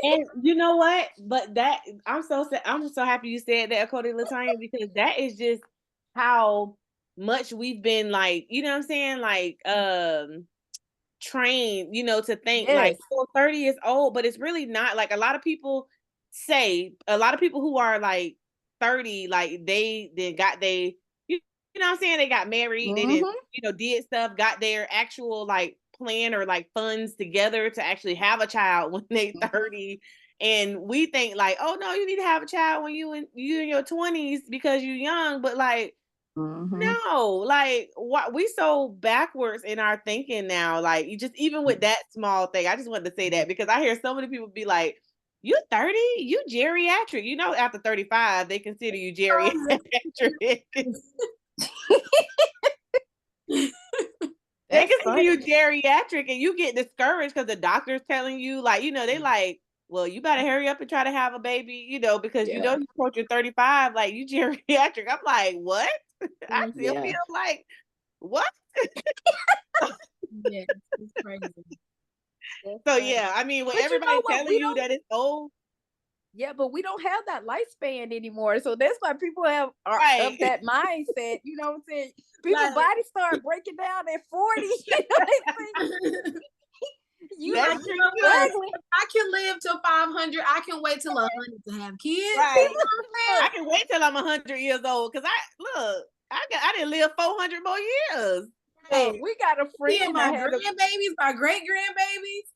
And you know what? But that I'm so happy you said that, Cody Latanya, because that is just how much we've been, like, you know what I'm saying, like, trained, to think like, 30 is old, but it's really not. Like, a lot of people who are like 30, like, they got you know what I'm saying, they got married, they did stuff, got their actual, like, plan or, like, funds together to actually have a child when they 30. And we think, like, oh no, you need to have a child when you in your 20s because you're young. But, like, no, like, what, we so backwards in our thinking now. Like, you just, even with that small thing, I just wanted to say that because I hear so many people be like, you 30, you geriatric. After 35, they consider you geriatric. They consider you geriatric, and you get discouraged because the doctor's telling you, like, they like, well, you better hurry up and try to have a baby, you know, because you know Yeah. you approaching 35, like you geriatric. I'm like, what? I still Yeah. feel like what? Yeah, it's crazy. That's So funny. yeah, I mean, when But you know everybody's what? telling We you don't. that it's old, Yeah, but we don't have that lifespan anymore. So that's why people are of right? that mindset. You know what I'm saying? People Like, bodies start breaking down at 40. You know what I'm saying? You you're That's like, like you true know what? too. struggling. If I can live till 500, I can wait till 100 to have kids. You Right. know what I'm I saying? can wait till I'm 100 years old because I didn't live 400 more years. Look, we got a Seeing friend my that had a grandbabies, my great grandbabies.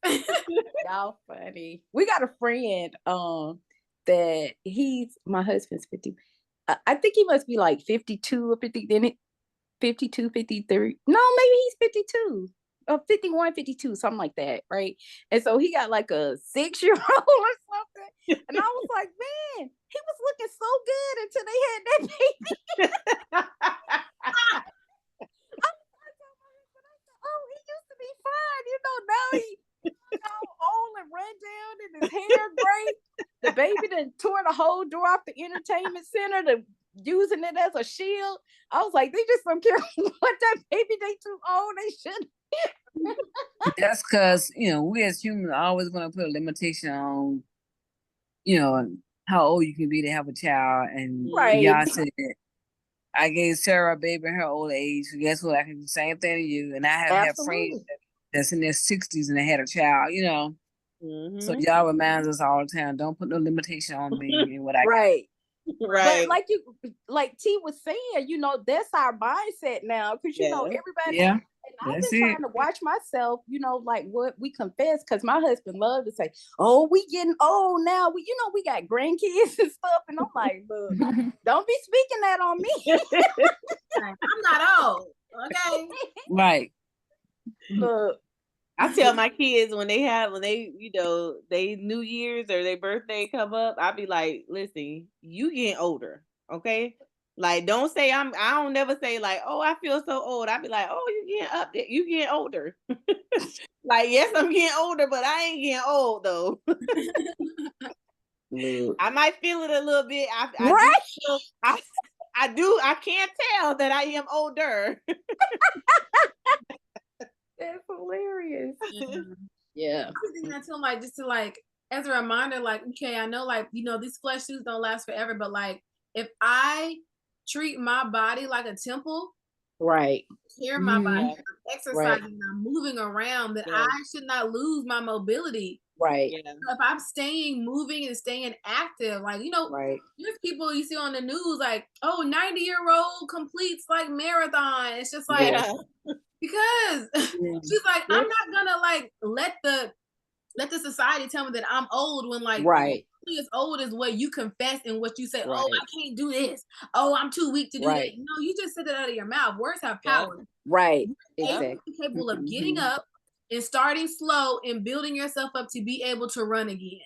y'all funny. We got a friend that he's my husband's 50. I think he must be like 52 or 50. Then 52, 53. No, maybe he's 52 or 51, 52, something like that, right? And so he got like a 6-year-old or something. And I was like, man, he was looking so good until they had that baby. Oh, he used to be fine. You know, now he all old and run down and his hair gray. The baby then tore the whole door off the entertainment center to using it as a shield. I was like, they just don't care what that baby, they too old, they should. That's because, we as humans are always going to put a limitation on, how old you can be to have a child. And Right. y'all said, I gave Sarah a baby in her old age. So guess what? I can do the same thing to you. And I have had friends Absolutely. that's in their 60s and they had a child, So Mhm. y'all reminds us all the time, don't put no limitation on me and what I got. Right. But Right. like T was saying, that's our mindset now. Because Yeah. everybody, Yeah, and I've that's been it. trying to watch myself, like what we confess, because my husband loved to say, oh, we getting old now. We got grandkids and stuff. And I'm like, look, don't be speaking that on me. I'm not old. Okay. Right. Look, I tell my kids when they they New Year's or their birthday come up, I be like, listen, you getting older, okay? Like, don't say I don't never say like, oh, I feel so old. I be like, oh, you getting up there, you getting older. Like, yes, I'm getting older, but I ain't getting old though. look. I might feel it a little bit. Right? I can't tell that I am older. That's hilarious. Yeah. Yeah. I was thinking that too, like just to like as a reminder, like, okay, I know like these flesh suits don't last forever, but like if I treat my body like a temple, Right. care my body, Mhm. I'm Right. exercising, I'm moving around, that Yeah. I should not lose my mobility. Right. Yeah. So if I'm staying moving and staying active, like Right. there's people you see on the news like, oh, 90-year-old completes like marathon. It's just like Yeah. because Yeah. she's like, I'm Yes. not gonna like let the society tell me that I'm old when like Right. only as old as what you confess and what you say, oh, Right. I can't do this. Oh, I'm too weak to do that. Right. No, you just said it out of your mouth. Words have Yeah. power. Right. You're Exactly. capable of getting Mhm. up and starting slow and building yourself up to be able to run again.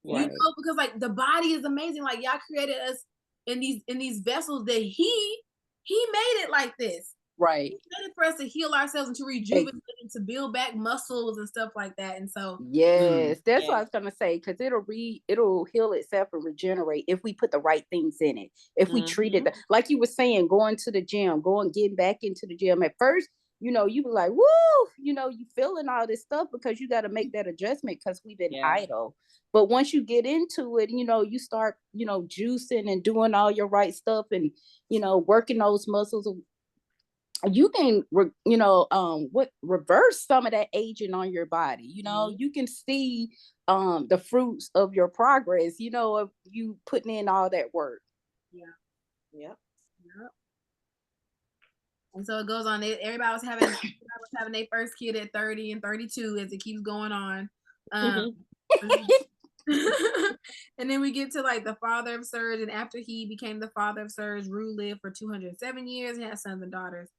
Right. Because like the body is amazing. Like y'all created us in these vessels that he made it like this. Right. He made it for us to heal ourselves and to rejuvenate and to build back muscles and stuff like that. And so Yes, that's what Yeah. I was gonna say, because it'll heal itself and regenerate if we put the right things in it. If we treat it like you were saying, going to the gym, getting back into the gym. At first, you be like, woo, you feeling all this stuff because you got to make that adjustment because we've been Yeah. idle. But once you get into it, you start, juicing and doing all your right stuff and, working those muscles. You can reverse some of that aging on your body. You can see the fruits of your progress, of you putting in all that work. Yep. And so it goes on. Everybody was having their first kid at 30 and 32 as it keeps going on. And then we get to like the father of Serge, and after he became the father of Serge, Rue lived for 207 years and had sons and daughters.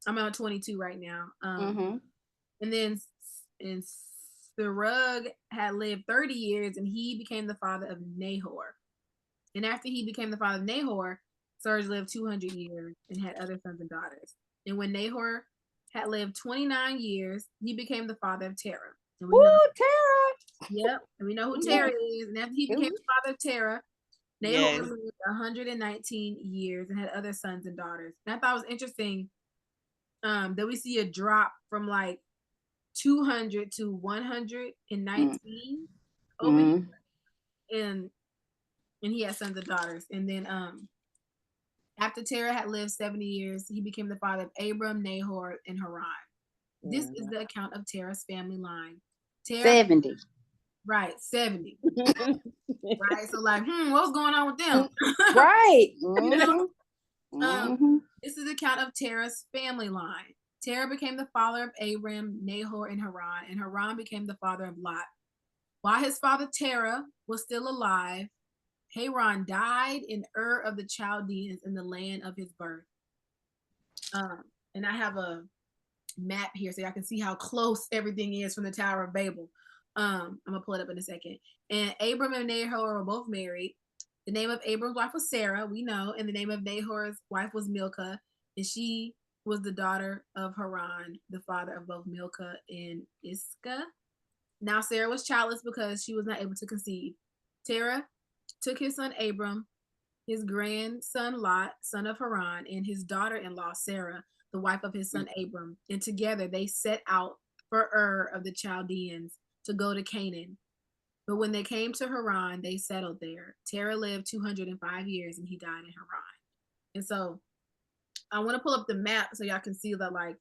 I'm at 22 right now. And then Serug had lived 30 years and he became the father of Nahor. And after he became the father of Nahor, Serge lived 200 years and had other sons and daughters. And when Nahor had lived 29 years, he became the father of Terah. And we know Terah. Yep. And we know who Terah is. And after he became the father of Terah, Nahor lived 119 years and had other sons and daughters. And I thought it was interesting that we see a drop from like 200 to 119 over here. And he had sons and daughters. And then after Terah had lived 70 years, he became the father of Abram, Nahor, and Haran. This is the account of Terah's family line. Terah, 70. Right, 70. Right, so like, what's going on with them? Right. You know? This is the account of Terah's family line. Terah became the father of Abram, Nahor, and Haran became the father of Lot. While his father Terah was still alive, Haran died in Ur of the Chaldeans in the land of his birth. And I have a map here so y'all can see how close everything is from the Tower of Babel. I'm gonna pull it up in a second. And Abram and Nahor were both married. The name of Abram's wife was Sarah, we know, and the name of Nahor's wife was Milcah, and she was the daughter of Haran, the father of both Milcah and Iscah. Now Sarah was childless because she was not able to conceive. Terah took his son Abram, his grandson Lot, son of Haran, and his daughter-in-law Sarah, the wife of his son Abram, and together they set out for Ur of the Chaldeans to go to Canaan. But when they came to Haran, they settled there. Terah lived 205 years and he died in Haran. And so I want to pull up the map so y'all can see that like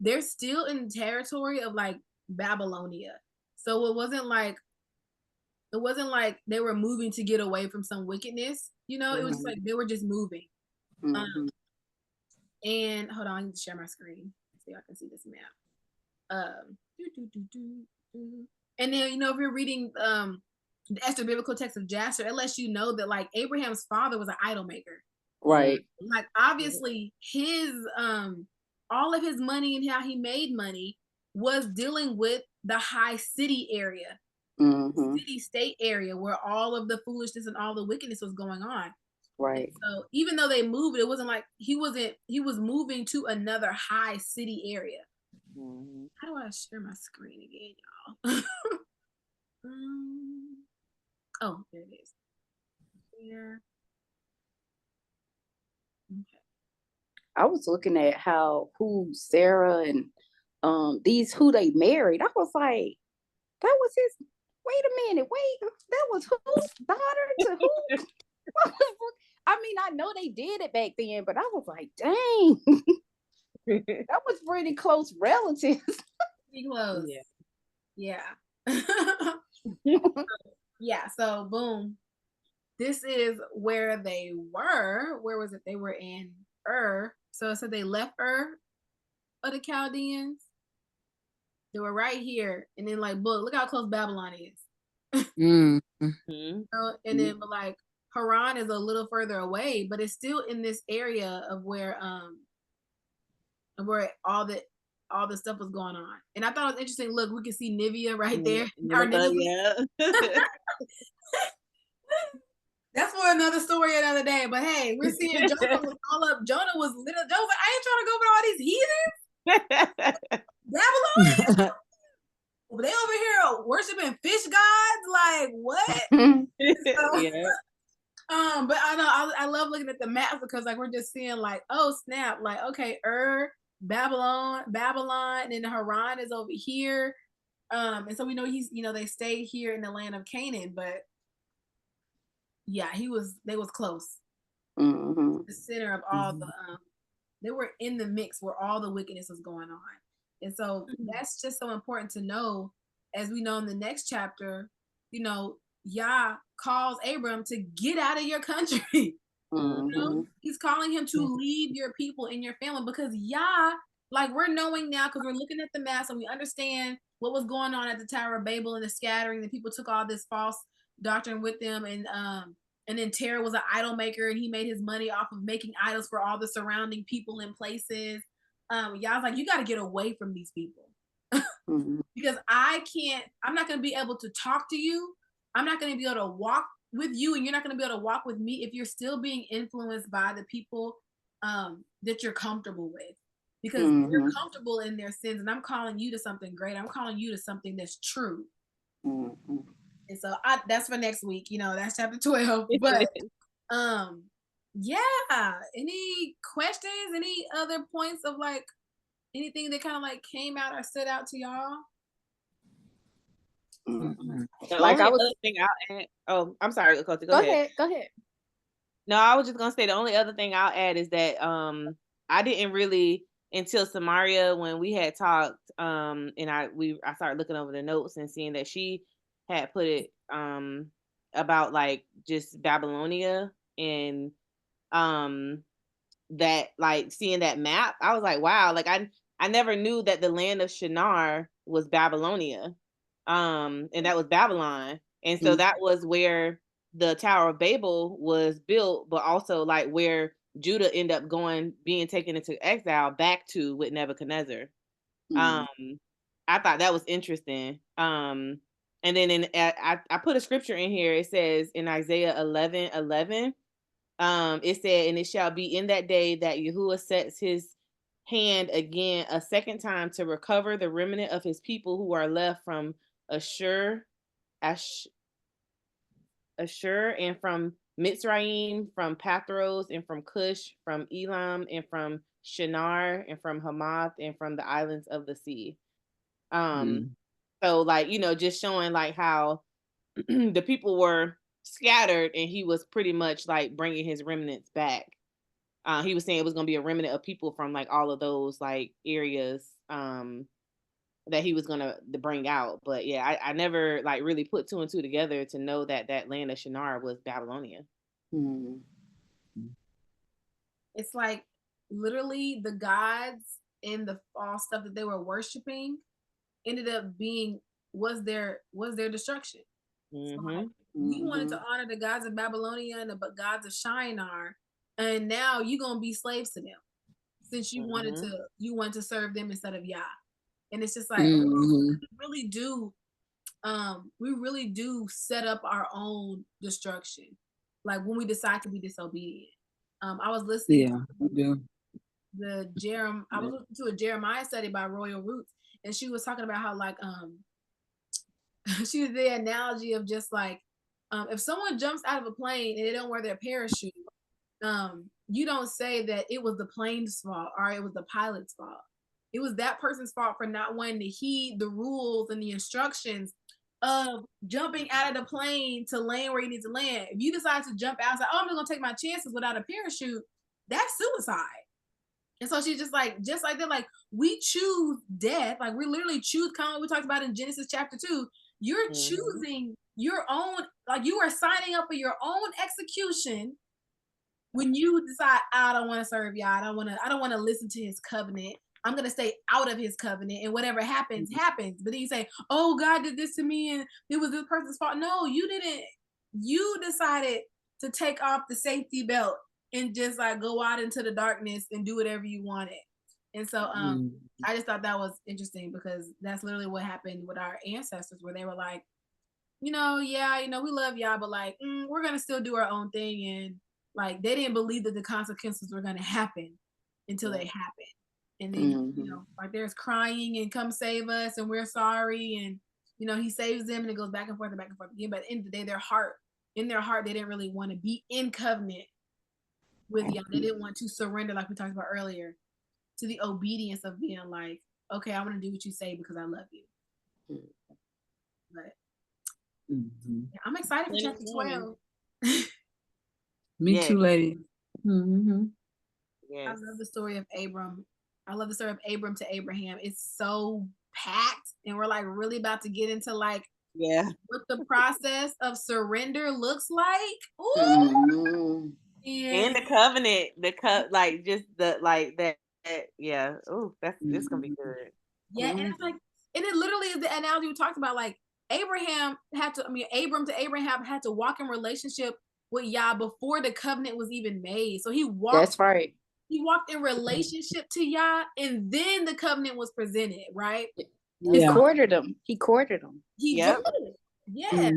they're still in the territory of like Babylonia. So it wasn't like they were moving to get away from some wickedness, you know. It was just like they were just moving. And hold on, I need to share my screen so y'all can see this map. And then, you know, if you're reading the Esther biblical text of Jasher, it lets you know that like Abraham's father was an idol maker. Right. Like obviously his all of his money and how he made money was dealing with the high city area, city state area where all of the foolishness and all the wickedness was going on. Right. And so even though they moved, it wasn't like he was moving to another high city area. How do I share my screen again, y'all? Oh, there it is. Here. Okay. I was looking at who Sarah and who they married. I was like, that was his. Wait a minute, that was whose daughter to who? I mean, I know they did it back then, but I was like, dang, that was pretty close relatives. Pretty close. Yeah. Yeah. So boom, this is where they were. Where was it? They were in Ur. So it said they left Ur of the Chaldeans. They were right here, and then like, look how close Babylon is. So, and then, but like Haran is a little further away, but it's still in this area of where all the stuff was going on. And I thought it was interesting. Look, we can see Nivea right there. That's for another story another day. But hey, we're seeing Jonah was all up. Jonah was little. Jonah was like, I ain't trying to go with all these heathens. Babylon. They over here worshiping fish gods. Like what? But I know I love looking at the maps because like we're just seeing like, oh snap, like okay, Babylon, and then Haran is over here. And so we know they stayed here in the land of Canaan, but yeah, they was close. The center of all the they were in the mix where all the wickedness was going on. And so that's just so important to know, as we know in the next chapter, you know, Yah calls Abram to get out of your country. You know, he's calling him to leave your people and your family because Yah, like we're knowing now because we're looking at the maps and we understand what was going on at the Tower of Babel and the scattering. The people took all this false doctrine with them, and then Terah was an idol maker and he made his money off of making idols for all the surrounding people and places. Yah's like, you got to get away from these people because I'm not going to be able to talk to you. I'm not going to be able to walk with you, and you're not going to be able to walk with me if you're still being influenced by the people that you're comfortable with, because they're comfortable in their sins, and I'm calling you to something great. I'm calling you to something that's true. Mm-hmm. And so that's for next week. That's chapter 12. But yeah. Any questions? Any other points of like anything that kind of like came out or stood out to y'all? Mm-hmm. The Like only I was. other thing I'll add. Oh, I'm sorry, Lakota, Go ahead. Go ahead. No, I was just gonna say the only other thing I'll add is that I didn't really until Samaria when we had talked and I started looking over the notes and seeing that she had put it about like just Babylonia and um that like seeing that map, I was like, wow, like I never knew that the land of Shinar was Babylonia. And that was Babylon. And so that was where the Tower of Babel was built, but also like where Judah ended up being taken into exile back to with Nebuchadnezzar. I thought that was interesting. And then I put a scripture in here. It says in Isaiah 11:11, it said, and it shall be in that day that Yahuwah sets his hand again a second time to recover the remnant of his people who are left from Ashur, and from Mitzrayim, from Pathros, and from Cush, from Elam, and from Shinar, and from Hamath, and from the islands of the sea. So like, just showing like how the people were scattered and he was pretty much like bringing his remnants back. He was saying it was going to be a remnant of people from like all of those like areas that he was going to bring out. But yeah, I never like really put two and two together to know that that land of Shinar was Babylonia. It's like literally the gods and the false stuff that they were worshiping ended up was their destruction. So like, we wanted to honor the gods of Babylonia and the gods of Shinar, and now you're gonna be slaves to them since you wanted to serve them instead of Yah. And it's just like we really do set up our own destruction, like when we decide to be disobedient. I was listening to a Jeremiah study by Royal Roots, and she was talking about how like she did the analogy of just like if someone jumps out of a plane and they don't wear their parachute, you don't say that it was the plane's fault or it was the pilot's fault. It was that person's fault for not wanting to heed the rules and the instructions of jumping out of the plane to land where you need to land. If you decide to jump out, say, "Oh, I'm just gonna take my chances without a parachute," that's suicide. And so she's just like that, like we choose death, like we literally choose. Kind of what we talked about in Genesis chapter 2. You're choosing your own, like you are signing up for your own execution when you decide, I don't want to serve Yah. I don't want to listen to his covenant. I'm going to stay out of his covenant, and whatever happens, happens. But then you say, oh, God did this to me and it was this person's fault. No, you didn't. You decided to take off the safety belt and just like go out into the darkness and do whatever you wanted. And so I just thought that was interesting because that's literally what happened with our ancestors, where they were like, we love Yah, but like, we're going to still do our own thing. And like, they didn't believe that the consequences were going to happen until they happened. And then, like there's crying and come save us and we're sorry. And, he saves them and it goes back and forth again. But at the end of the day, in their heart, they didn't really want to be in covenant with Yah. They didn't want to surrender, like we talked about earlier, to the obedience of being like, okay, I want to do what you say because I love you. But yeah, I'm excited for chapter 12. Me too, lady. Yes. I love the story of Abram. I love the story of Abram to Abraham. It's so packed, and we're like really about to get into like what the process of surrender looks like. Ooh. And the covenant, like just the like that. Yeah. Oh, this gonna be good. Yeah, and it's like, and it literally is the analogy we talked about. Like Abram to Abraham had to walk in relationship with Yah before the covenant was even made. So he walked. That's right. He walked in relationship to Yah, and then the covenant was presented, right? He courted him. He did. Yeah.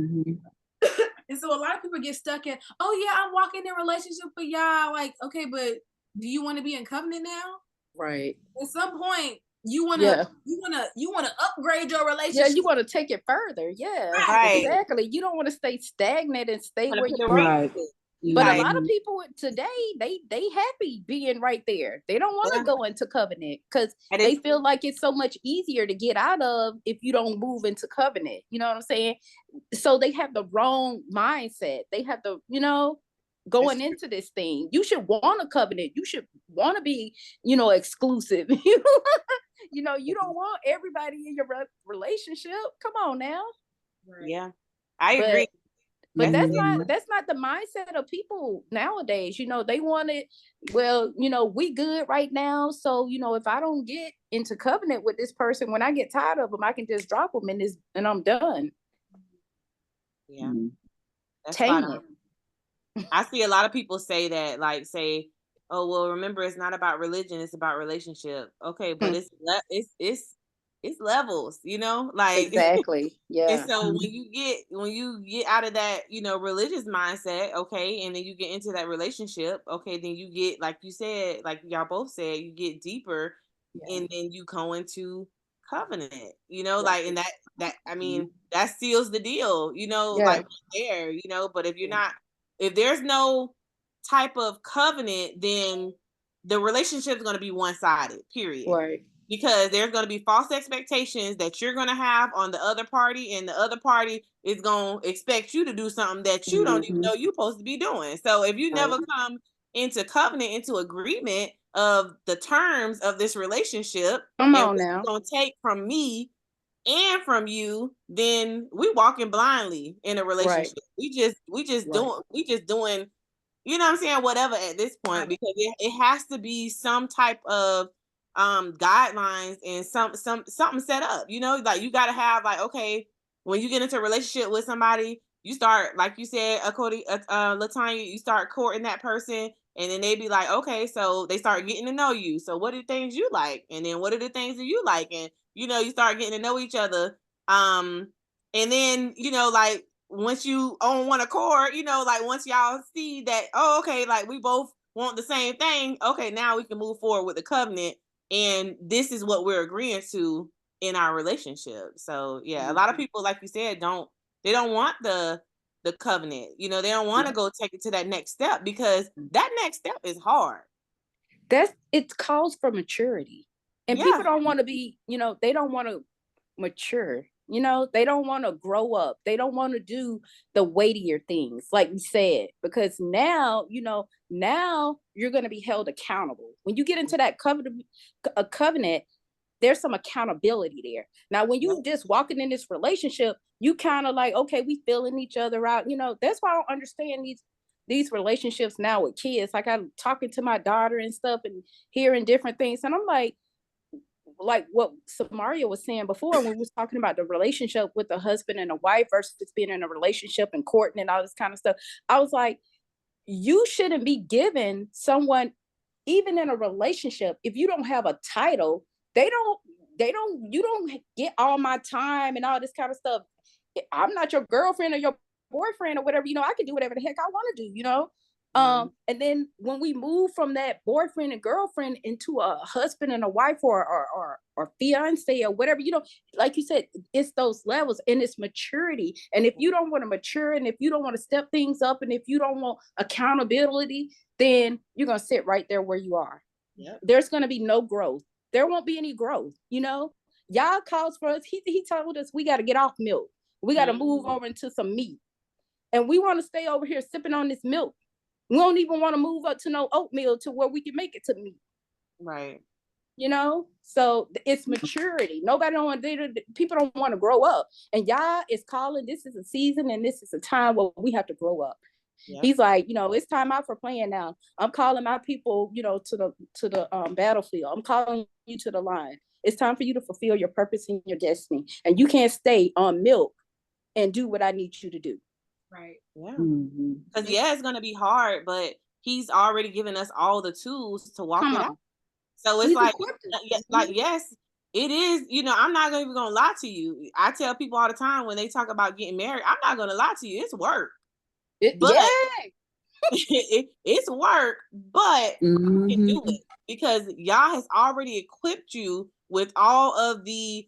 And so a lot of people get stuck in, oh yeah, I'm walking in relationship with Yah. Like, okay, but do you want to be in covenant now? Right. At some point, you wanna upgrade your relationship. Yeah, you want to take it further. Yeah, Right. exactly. You don't want to stay stagnant and stay where you are. Right. But Like, a lot of people today, they happy being right there. They don't want to go into covenant because they feel like it's so much easier to get out of if you don't move into covenant. You know what I'm saying? So they have the wrong mindset. They have the, going into this thing. You should want a covenant. You should want to be, exclusive. You don't want everybody in your relationship. Come on now. Yeah, I agree. But that's not the mindset of people nowadays. They want it. Well, we good right now. So, if I don't get into covenant with this person, when I get tired of them, I can just drop them and I'm done. Yeah. That's Tame it. I see a lot of people say that, like, say, oh, well, remember, it's not about religion, it's about relationship. Okay, but it's levels, like exactly. Yeah. And so when you get out of that, religious mindset, okay, and then you get into that relationship, okay, then you get, like you said, like y'all both said, you get deeper, and then you go into covenant, like, and that I mean, that seals the deal, like there, but if there's no type of covenant, then the relationship is going to be one-sided, period. Right. Because there's going to be false expectations that you're going to have on the other party, and the other party is going to expect you to do something that you don't even know you're supposed to be doing. So if you never come into covenant, into agreement of the terms of this relationship, come and on what now, it's going to take from me and from you, then we walking blindly in a relationship. Right. We just doing, you know what I'm saying, whatever at this point, because it has to be some type of guidelines and something set up, like you got to have, like, okay, when you get into a relationship with somebody, you start, like you said, Latanya, you start courting that person, and then they be like, okay, so they start getting to know you. So what are the things you like, and then what are the things that you like, and you start getting to know each other, and then like, once you on one accord, like, once y'all see that, oh, okay, like, we both want the same thing, okay, now we can move forward with the covenant, and this is what we're agreeing to in our relationship. So yeah, a lot of people, like you said, they don't want the covenant, they don't want to go take it to that next step, because that next step is hard. It calls for maturity, and people don't want to be, they don't want to mature. They don't want to grow up. They don't want to do the weightier things, like we said, because now you're going to be held accountable. When you get into that covenant, there's some accountability there. Now, when you just walking in this relationship, you kind of like, okay, we feeling each other out. That's why I don't understand these relationships now with kids. Like, I'm talking to my daughter and stuff and hearing different things, and I'm like what Samaria was saying before, when we was talking about the relationship with a husband and a wife versus being in a relationship and courting and all this kind of stuff. I was like, you shouldn't be giving someone, even in a relationship, if you don't have a title, you don't get all my time and all this kind of stuff. I'm not your girlfriend or your boyfriend or whatever, I can do whatever the heck I want to do, and then when we move from that boyfriend and girlfriend into a husband and a wife or fiance or whatever, like you said, it's those levels and it's maturity. And if you don't want to mature, and if you don't want to step things up, and if you don't want accountability, then you're going to sit right there where you are. Yep. There's going to be no growth. There won't be any growth. Y'all calls for us. He told us we got to get off milk. We got to move over into some meat. And we want to stay over here sipping on this milk. We don't even want to move up to no oatmeal to where we can make it to meat. Right. So it's maturity. People don't want to grow up. And Yah is calling, this is a season and this is a time where we have to grow up. Yep. He's like, it's time out for playing now. I'm calling my people, to the battlefield. I'm calling you to the line. It's time for you to fulfill your purpose and your destiny. And you can't stay on milk and do what I need you to do. Right. Yeah. Because it's going to be hard, but he's already given us all the tools to walk it out. So it's yes, it is. I'm not even going to lie to you. I tell people all the time when they talk about getting married, I'm not going to lie to you. It's work. it's work, but you can do it because Yah has already equipped you with all of the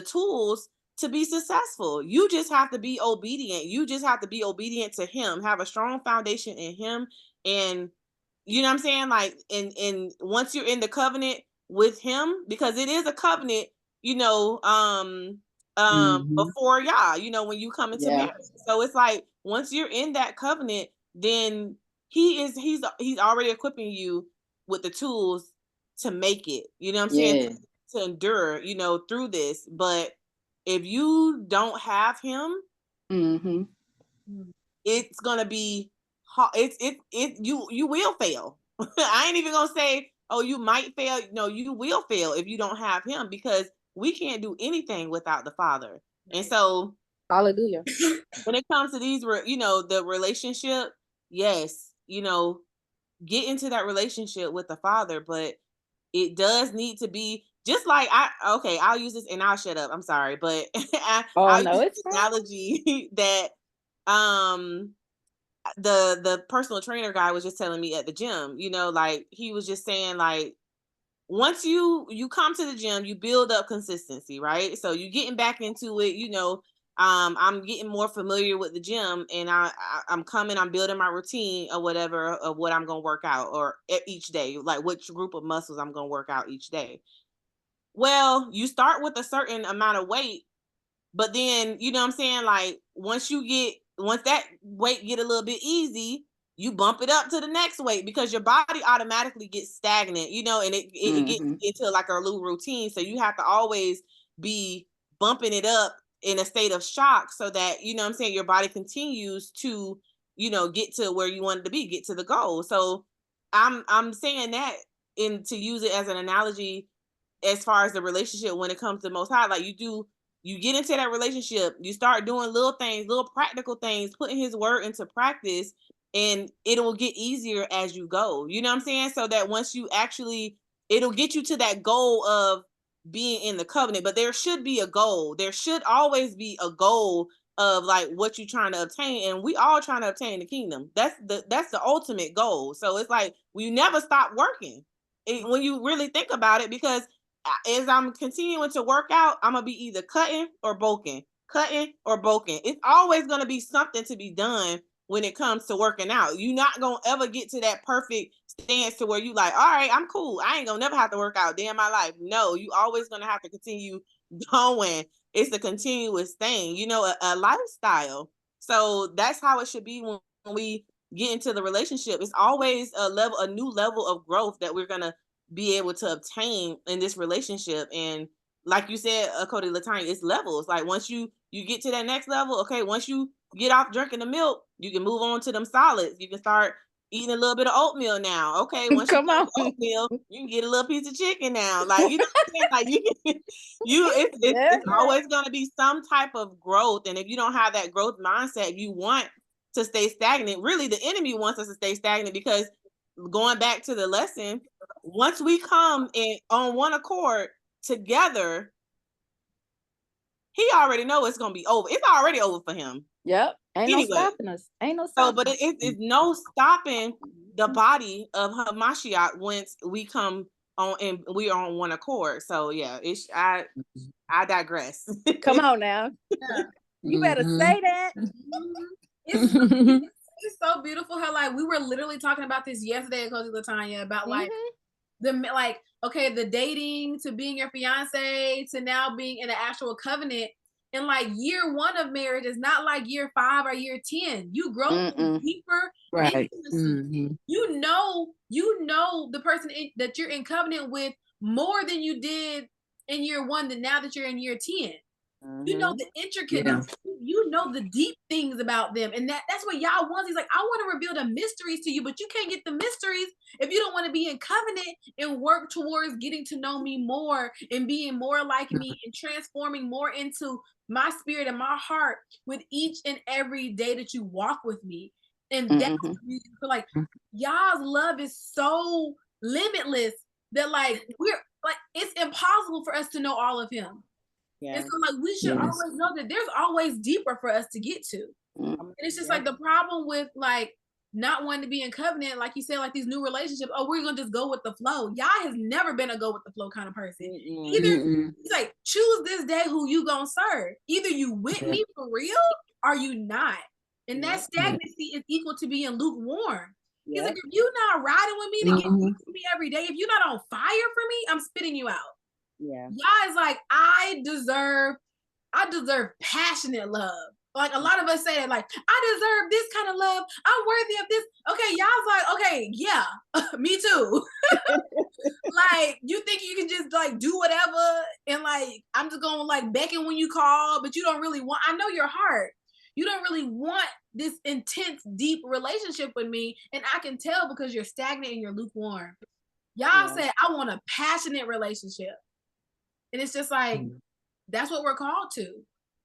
tools to be successful. You just have to be obedient. You just have to be obedient to him, have a strong foundation in him. And you know what I'm saying? Like, and once you're in the covenant with him, because it is a covenant, you know, before Yah, you know, when you come into marriage. So it's like, once you're in that covenant, then he's already equipping you with the tools to make it, you know what I'm saying? To endure, you know, through this. But if you don't have him, it's gonna be you will fail. I ain't even gonna say, oh, you might fail. No, you will fail if you don't have him, because we can't do anything without the Father. And so, hallelujah. When it comes to these, you know, the relationship, yes, you know, get into that relationship with the Father, but it does need to be just like I'll use this and I'll shut up. I'm sorry, but I'll use it's the analogy that the personal trainer guy was just telling me at the gym, you know, like he was just saying, like, once you come to the gym, you build up consistency, right? So you getting back into it, you know. I'm getting more familiar with the gym, and I'm building my routine or whatever of what I'm gonna work out or each day, like which group of muscles I'm gonna work out each day. Well, you start with a certain amount of weight, but then, you know what I'm saying? Like, once that weight get a little bit easy, you bump it up to the next weight because your body automatically gets stagnant, you know, and it gets into like a little routine. So you have to always be bumping it up in a state of shock so that, you know what I'm saying, your body continues to, you know, get to where you want it to be, get to the goal. So I'm saying that to use it as an analogy as far as the relationship when it comes to Most High. Like, you get into that relationship, you start doing little things, little practical things, putting his word into practice, and it'll get easier as you go. You know what I'm saying? So that once you actually, it'll get you to that goal of being in the covenant. But there should be a goal. There should always be a goal of like what you're trying to obtain. And we all trying to obtain the kingdom. That's the ultimate goal. So it's like, we never stop working when you really think about it, because as I'm continuing to work out, I'm gonna be either cutting or bulking. It's always gonna be something to be done when it comes to working out. You're not gonna ever get to that perfect stance to where you like, all right, I'm cool. I ain't gonna never have to work out day in my life. No, you always gonna have to continue going. It's a continuous thing, you know, a lifestyle. So that's how it should be when we get into the relationship. It's always a new level of growth that we're gonna be able to obtain in this relationship. And like you said, Cody Latanya, it's levels. Like, once you get to that next level, okay, once you get off drinking the milk, you can move on to them solids. You can start eating a little bit of oatmeal now. Okay, once you get oatmeal, you can get a little piece of chicken now. Like, you know what I'm saying? Like, it's always going to be some type of growth. And if you don't have that growth mindset, you want to stay stagnant. Really, the enemy wants us to stay stagnant, because going back to the lesson, once we come in on one accord together, he already know it's gonna be over. It's already over for him. Yep. Ain't no stopping us. But it's no stopping the body of Hamashiach once we come on and we are on one accord. So yeah, I digress. Come on now. Yeah. You better say that. It's so beautiful how, like, we were literally talking about this yesterday at Cozy Latanya about like the dating to being your fiance to now being in an actual covenant. And like, year 1 of marriage is not like year 5 or year 10. You grow deeper intimacy. You know the person that you're in covenant with more than you did in year 1 than now that you're in year 10. You know the intricacies. You know the deep things about them. And that's what Yah wants. He's like, I want to reveal the mysteries to you, but you can't get the mysteries if you don't want to be in covenant and work towards getting to know me more and being more like me and transforming more into my spirit and my heart with each and every day that you walk with me. And that's the reason for, like, Yah's love is so limitless that like we're like, it's impossible for us to know all of him. Yeah. And so like we should always know that there's always deeper for us to get to. And it's just like the problem with like not wanting to be in covenant, like you said, like these new relationships. Oh, we're gonna just go with the flow. Yah has never been a go with the flow kind of person. Either he's like, choose this day who you gonna serve. Either you with me for real or you not. And that stagnancy is equal to being lukewarm. He's like, if you're not riding with me to get used to me every day, if you're not on fire for me, I'm spitting you out. Yeah. Yah is like, I deserve passionate love. Like a lot of us say that, like, I deserve this kind of love. I'm worthy of this. Okay, y'all's like, okay, yeah, me too. Like, you think you can just like do whatever and like I'm just gonna like beckon when you call, but you don't really want. I know your heart. You don't really want this intense, deep relationship with me, and I can tell because you're stagnant and you're lukewarm. Y'all said I want a passionate relationship, and it's just like that's what we're called to.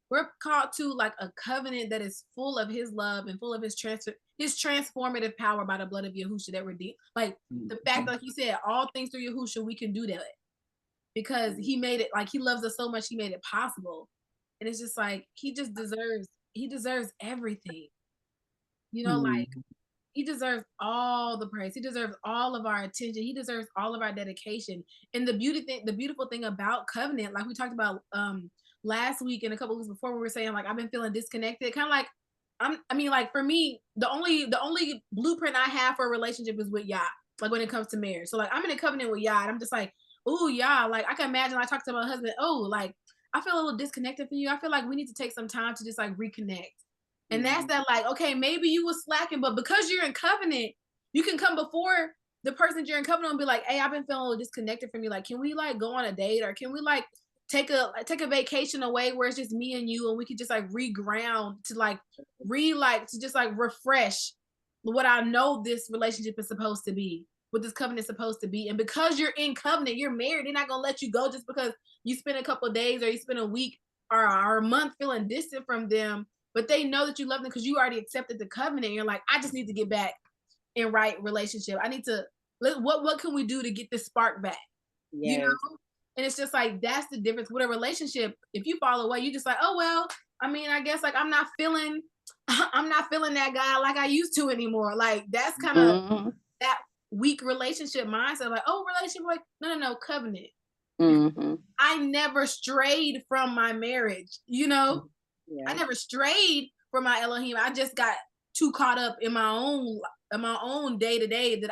We're called to like a covenant that is full of his love and full of his transformative power by the blood of Yahushua that redeemed. Like the fact, like you said, all things through Yahushua, we can do that because he made it, like he loves us so much, he made it possible. And it's just like he deserves everything. You know, like he deserves all the praise. He deserves all of our attention. He deserves all of our dedication. And the beautiful thing about covenant, like we talked about last week and a couple weeks before, we were saying like I've been feeling disconnected. Kind of like I mean, like for me, the only blueprint I have for a relationship is with Yah. Like when it comes to marriage. So like I'm in a covenant with Yah, and I'm just like, oh Yah, like I can imagine I talk to my husband, oh, like I feel a little disconnected from you. I feel like we need to take some time to just like reconnect. And that's that, like, okay, maybe you was slacking, but because you're in covenant, you can come before the person you're in covenant and be like, hey, I've been feeling a little disconnected from you. Like, can we like go on a date, or can we like take a vacation away where it's just me and you, and we could just like reground to like to just like refresh what I know this relationship is supposed to be, what this covenant is supposed to be. And because you're in covenant, you're married, they're not gonna let you go just because you spend a couple of days or you spend a week or a month feeling distant from them. But they know that you love them because you already accepted the covenant. You're like, I just need to get back in right relationship. I need to what can we do to get this spark back? Yes. You know? And it's just like that's the difference with a relationship. If you fall away, you just like, oh well, I mean, I guess like I'm not feeling that guy like I used to anymore. Like that's kind of that weak relationship mindset. Like, oh, relationship, like no, covenant. I never strayed from my marriage, you know. I never strayed from my Elohim. I just got too caught up in my own day to day that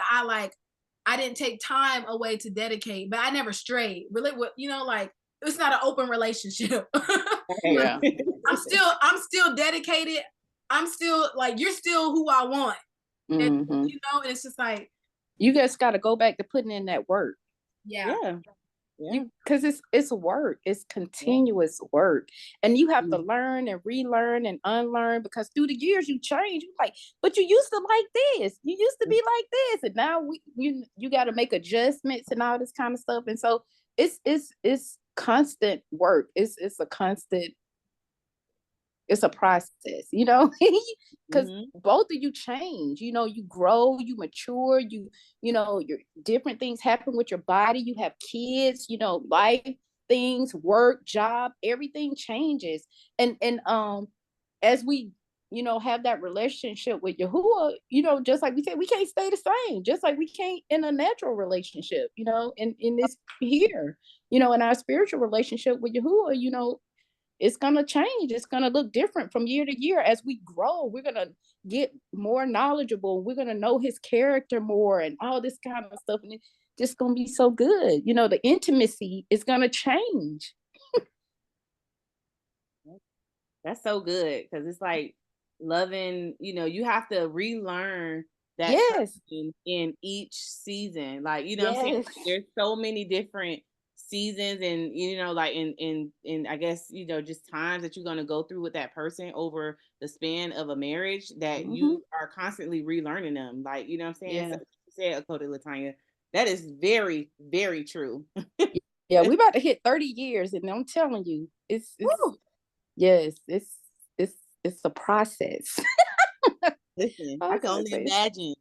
I didn't take time away to dedicate. But I never strayed. Really, you know, like it's not an open relationship. Yeah. I'm still dedicated. I'm still like you're still who I want. And you know, and it's just like you just got to go back to putting in that work. Yeah. Because it's work, it's continuous work, and you have to learn and relearn and unlearn because through the years you change. You like, but you used to like this, you used to be like this, and now you got to make adjustments and all this kind of stuff. And so it's constant work. It's a process, you know, because both of you change, you know, you grow, you mature, you know, your different things happen with your body. You have kids, you know, life things, work, job, everything changes. And as we, you know, have that relationship with Yahuwah, you know, just like we said, we can't stay the same, just like we can't in a natural relationship, you know, in this here, you know, in our spiritual relationship with Yahuwah, you know, it's going to change. It's going to look different from year to year. As we grow, we're going to get more knowledgeable. We're going to know his character more and all this kind of stuff. And it's just going to be so good. You know, the intimacy is going to change. That's so good. Because it's like loving, you know, you have to relearn that in each season. Like, you know what I'm saying? Like, there's so many different seasons and, you know, like in I guess, you know, just times that you're going to go through with that person over the span of a marriage that you are constantly relearning them. Like, you know what I'm saying? So you said, Akota Latanya, that is very, very true. Yeah, we about to hit 30 years and I'm telling you, it's a process. Listen, I can only imagine.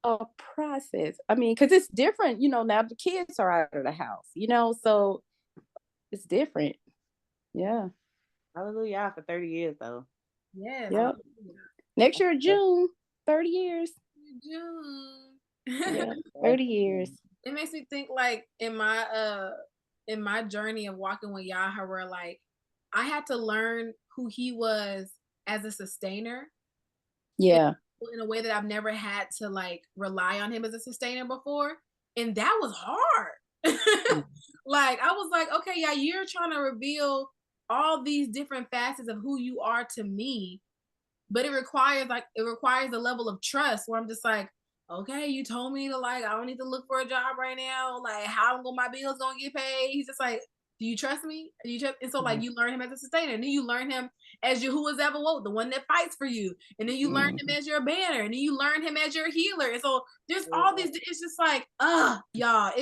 A process. I mean, because it's different, you know, now the kids are out of the house, you know, so it's different. Yeah. Hallelujah for 30 years though. Yes. Yep. Next year, June, 30 years. June. Yeah, 30 years. It makes me think like in my journey of walking with Yahweh, where like I had to learn who he was as a sustainer. Yeah. In a way that I've never had to like rely on him as a sustainer before. And that was hard. Like I was like, okay, yeah, you're trying to reveal all these different facets of who you are to me, but it requires a level of trust where I'm just like, okay, you told me to like I don't need to look for a job right now, like how my bills gonna get paid. He's just like, do you trust me? Do you trust? And so like you learn him as a sustainer, and then you learn him as your who is ever woke, the one that fights for you, and then you learn him as your banner, and then you learn him as your healer. And so there's all these. It's just like, y'all,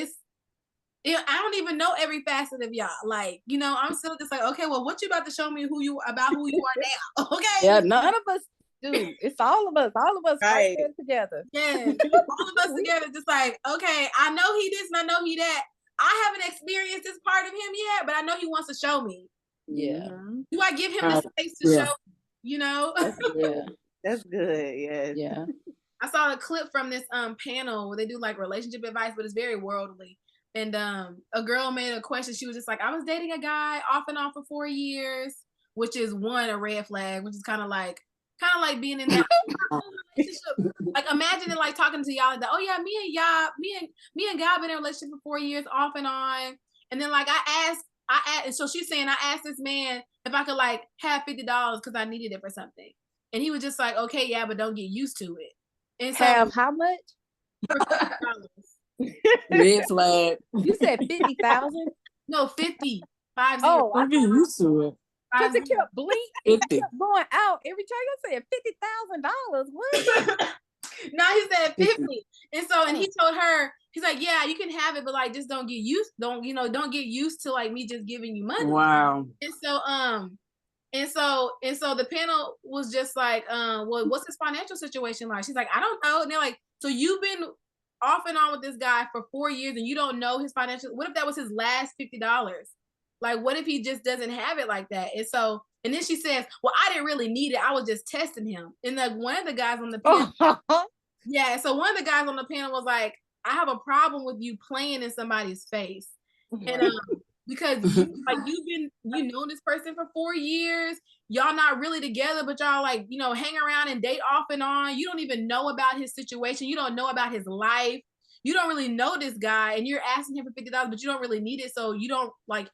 I don't even know every facet of y'all. Like, I'm still just like, okay, well, what you about to show me who you are now? Okay. Yeah, none of us do. It's all of us. All of us right there together. Yeah. All of us together, just like, okay, I know he this and I know he that. I haven't experienced this part of him yet, but I know he wants to show me. Yeah. Do I give him the space to show? Yeah. That's good. Yes. Yeah. I saw a clip from this panel where they do like relationship advice, but it's very worldly. And a girl made a question. She was just like, I was dating a guy off and on for 4 years, which is a red flag, which is kind of like being in that relationship. Like imagine it like talking to y'all like that. Oh yeah, me and God been in a relationship for 4 years off and on. And then like I asked, and so she's saying I asked this man if I could like have $50 because I needed it for something. And he was just like, okay, yeah, but don't get used to it. And so have how much? Red flag. You said 50,000? No, 50. 50. Oh, I'm getting used to it. Because it kept blinking. It kept going out every time. You said $50,000. What? No, he said 50. And so, and he told her, he's like, yeah, you can have it, but like, just don't get used to like me just giving you money. Wow. And so the panel was just like, well, what's his financial situation like? She's like, I don't know. And they're like, so you've been off and on with this guy for 4 years and you don't know his financial, what if that was his last $50? Like, what if he just doesn't have it like that? And so, and then she says, well, I didn't really need it. I was just testing him. And like one of the guys on the panel, yeah. So one of the guys on the panel was like, I have a problem with you playing in somebody's face. And because you've known this person for 4 years, y'all not really together, but y'all like, hang around and date off and on. You don't even know about his situation. You don't know about his life. You don't really know this guy, and you're asking him for $50, but you don't really need it. So you don't like,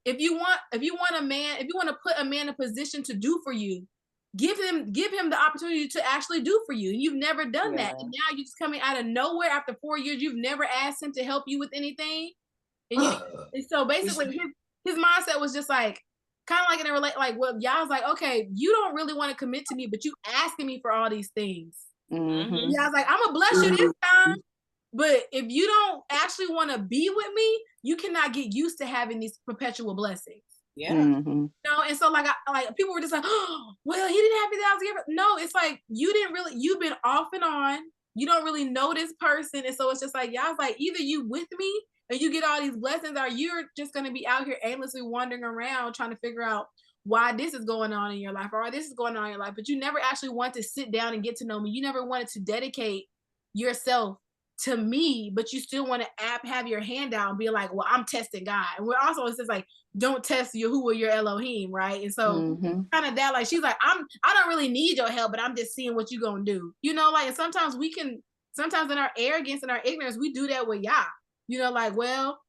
if you want to put a man in a position to do for you, give him the opportunity to actually do for you. And you've never done that. And now you're just coming out of nowhere after 4 years. You've never asked him to help you with anything. And so basically his mindset was just like, kind of like in a y'all's like, okay, you don't really want to commit to me, but you asking me for all these things. Mm-hmm. Yeah, I was like, I'm gonna bless you this time, but if you don't actually want to be with me, you cannot get used to having these perpetual blessings. Yeah. Mm-hmm. And so like people were just like, oh, well, he didn't have $50,000. No, it's like you've been off and on. You don't really know this person, and so it's just like y'all's like, either you with me and you get all these blessings, or you're just gonna be out here aimlessly wandering around trying to figure out why this is going on in your life or why this is going on in your life. But you never actually want to sit down and get to know me. You never wanted to dedicate yourself to me, but you still want to have your hand out and be like, well, I'm testing God. And we're also, it's just like, don't test your Elohim, right? And so kind of that, like, she's like, I don't really need your help, but I'm just seeing what you gonna do. Like, and sometimes in our arrogance and our ignorance, we do that with Yah. Like, well,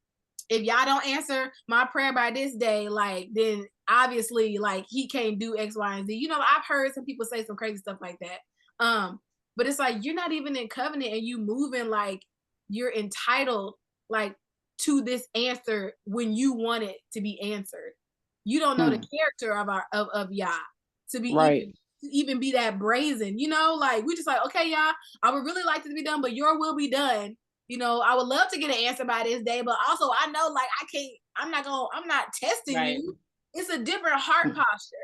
if y'all don't answer my prayer by this day, like, then obviously, like, he can't do X, Y, and Z. I've heard some people say some crazy stuff like that. But it's like, you're not even in covenant and you moving like you're entitled, like, to this answer when you want it to be answered. You don't know the character of Yah to be even be that brazen, like, we just like, okay, Yah, I would really like it to be done, but your will be done. I would love to get an answer by this day, but also I know, like, I'm not testing you. It's a different heart posture.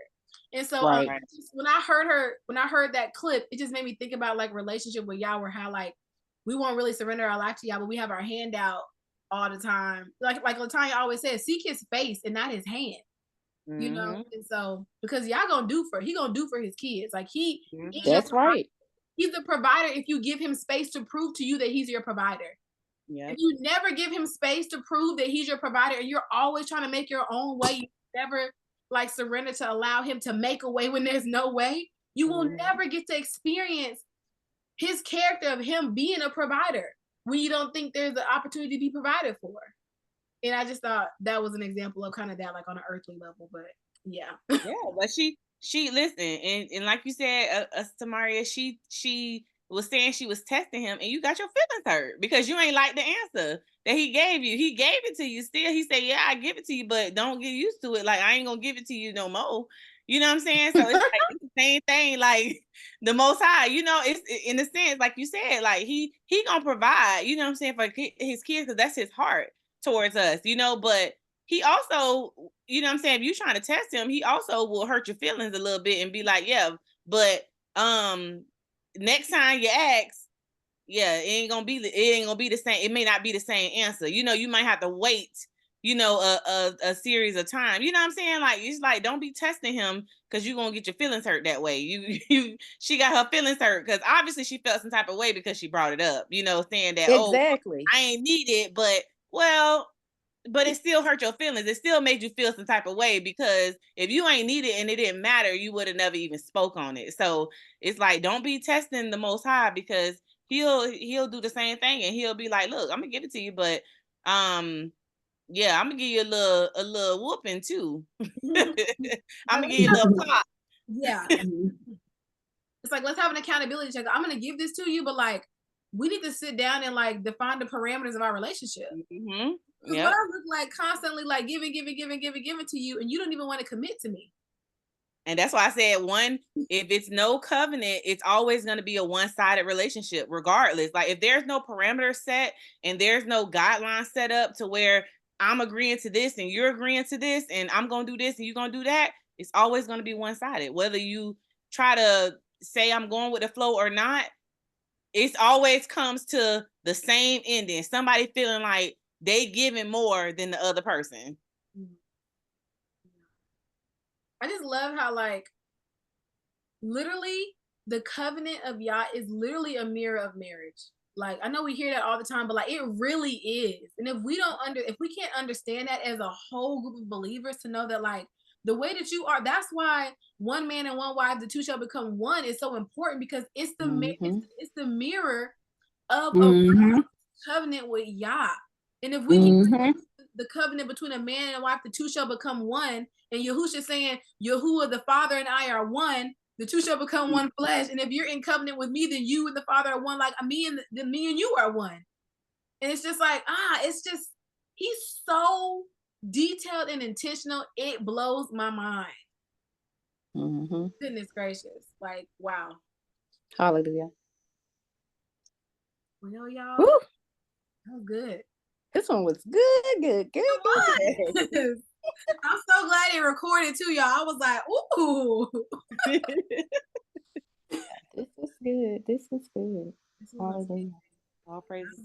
And so when I heard that clip, it just made me think about like relationship with Yah, where how like we won't really surrender our life to Yah, but we have our hand out all the time. Like Latanya always says, seek his face and not his hand. you know. And so because he gonna do for his kids. Like he's That's right. He's the provider if you give him space to prove to you that he's your provider. If you never give him space to prove that he's your provider and you're always trying to make your own way, you never like surrender to allow him to make a way when there's no way, you will never get to experience his character of him being a provider when you don't think there's an opportunity to be provided for. And I just thought that was an example of kind of that, like on an earthly level. But yeah. But she listen, and like you said, Tamaria, she was saying she was testing him, and you got your feelings hurt because you ain't like the answer that he gave you. He gave it to you still. He said, yeah, I give it to you, but don't get used to it. Like, I ain't gonna give it to you no more. You know what I'm saying? So it's like it's the same thing, like the Most High, you know, it's in a sense, like you said, like he gonna provide, you know what I'm saying, for his kids, because that's his heart towards us, you know, but he also, you know what I'm saying, if you trying to test him, he also will hurt your feelings a little bit and be like, yeah, but next time you ask, yeah, it ain't gonna be the same. It may not be the same answer. You know, you might have to wait, you know, a series of time. You know what I'm saying? Like, it's like, don't be testing him because you're gonna get your feelings hurt that way. She got her feelings hurt because obviously she felt some type of way because she brought it up, you know, saying that, exactly. I ain't need it, but it still hurt your feelings. It still made you feel some type of way because if you ain't need it and it didn't matter, you would have never even spoke on it. So it's like, don't be testing the Most High because he'll do the same thing and he'll be like, look, I'm gonna give it to you, but yeah, I'm gonna give you a little whooping too. I'm gonna give you a little pop. Yeah. It's like, let's have an accountability check. I'm gonna give this to you, but like we need to sit down and like define the parameters of our relationship. What I look like constantly like giving to you, and you don't even want to commit to me. And that's why I said if it's no covenant, it's always going to be a one-sided relationship, regardless. Like if there's no parameters set and there's no guidelines set up to where I'm agreeing to this and you're agreeing to this and I'm going to do this and you're going to do that, it's always going to be one-sided. Whether you try to say I'm going with the flow or not, it always comes to the same ending. Somebody feeling like they giving more than the other person. I just love how like literally the covenant of Yah is literally a mirror of marriage. Like I know we hear that all the time, but like it really is. And if we can't understand that as a whole group of believers to know that like the way that you are, that's why one man and one wife, the two shall become one, is so important because it's the mirror of a covenant with Yah. And if we can the covenant between a man and a wife, the two shall become one, and Yahushua saying, Yahuwah, the Father and I are one, the two shall become one flesh. And if you're in covenant with me, then you and the Father are one, like me and you are one. And it's just like, it's just, he's so detailed and intentional. It blows my mind. Goodness gracious. Like, wow. Hallelujah. Well, y'all, woo, that was good. This one was good. I'm so glad it recorded too, y'all. I was like, ooh. This was good. Hallelujah. All praises.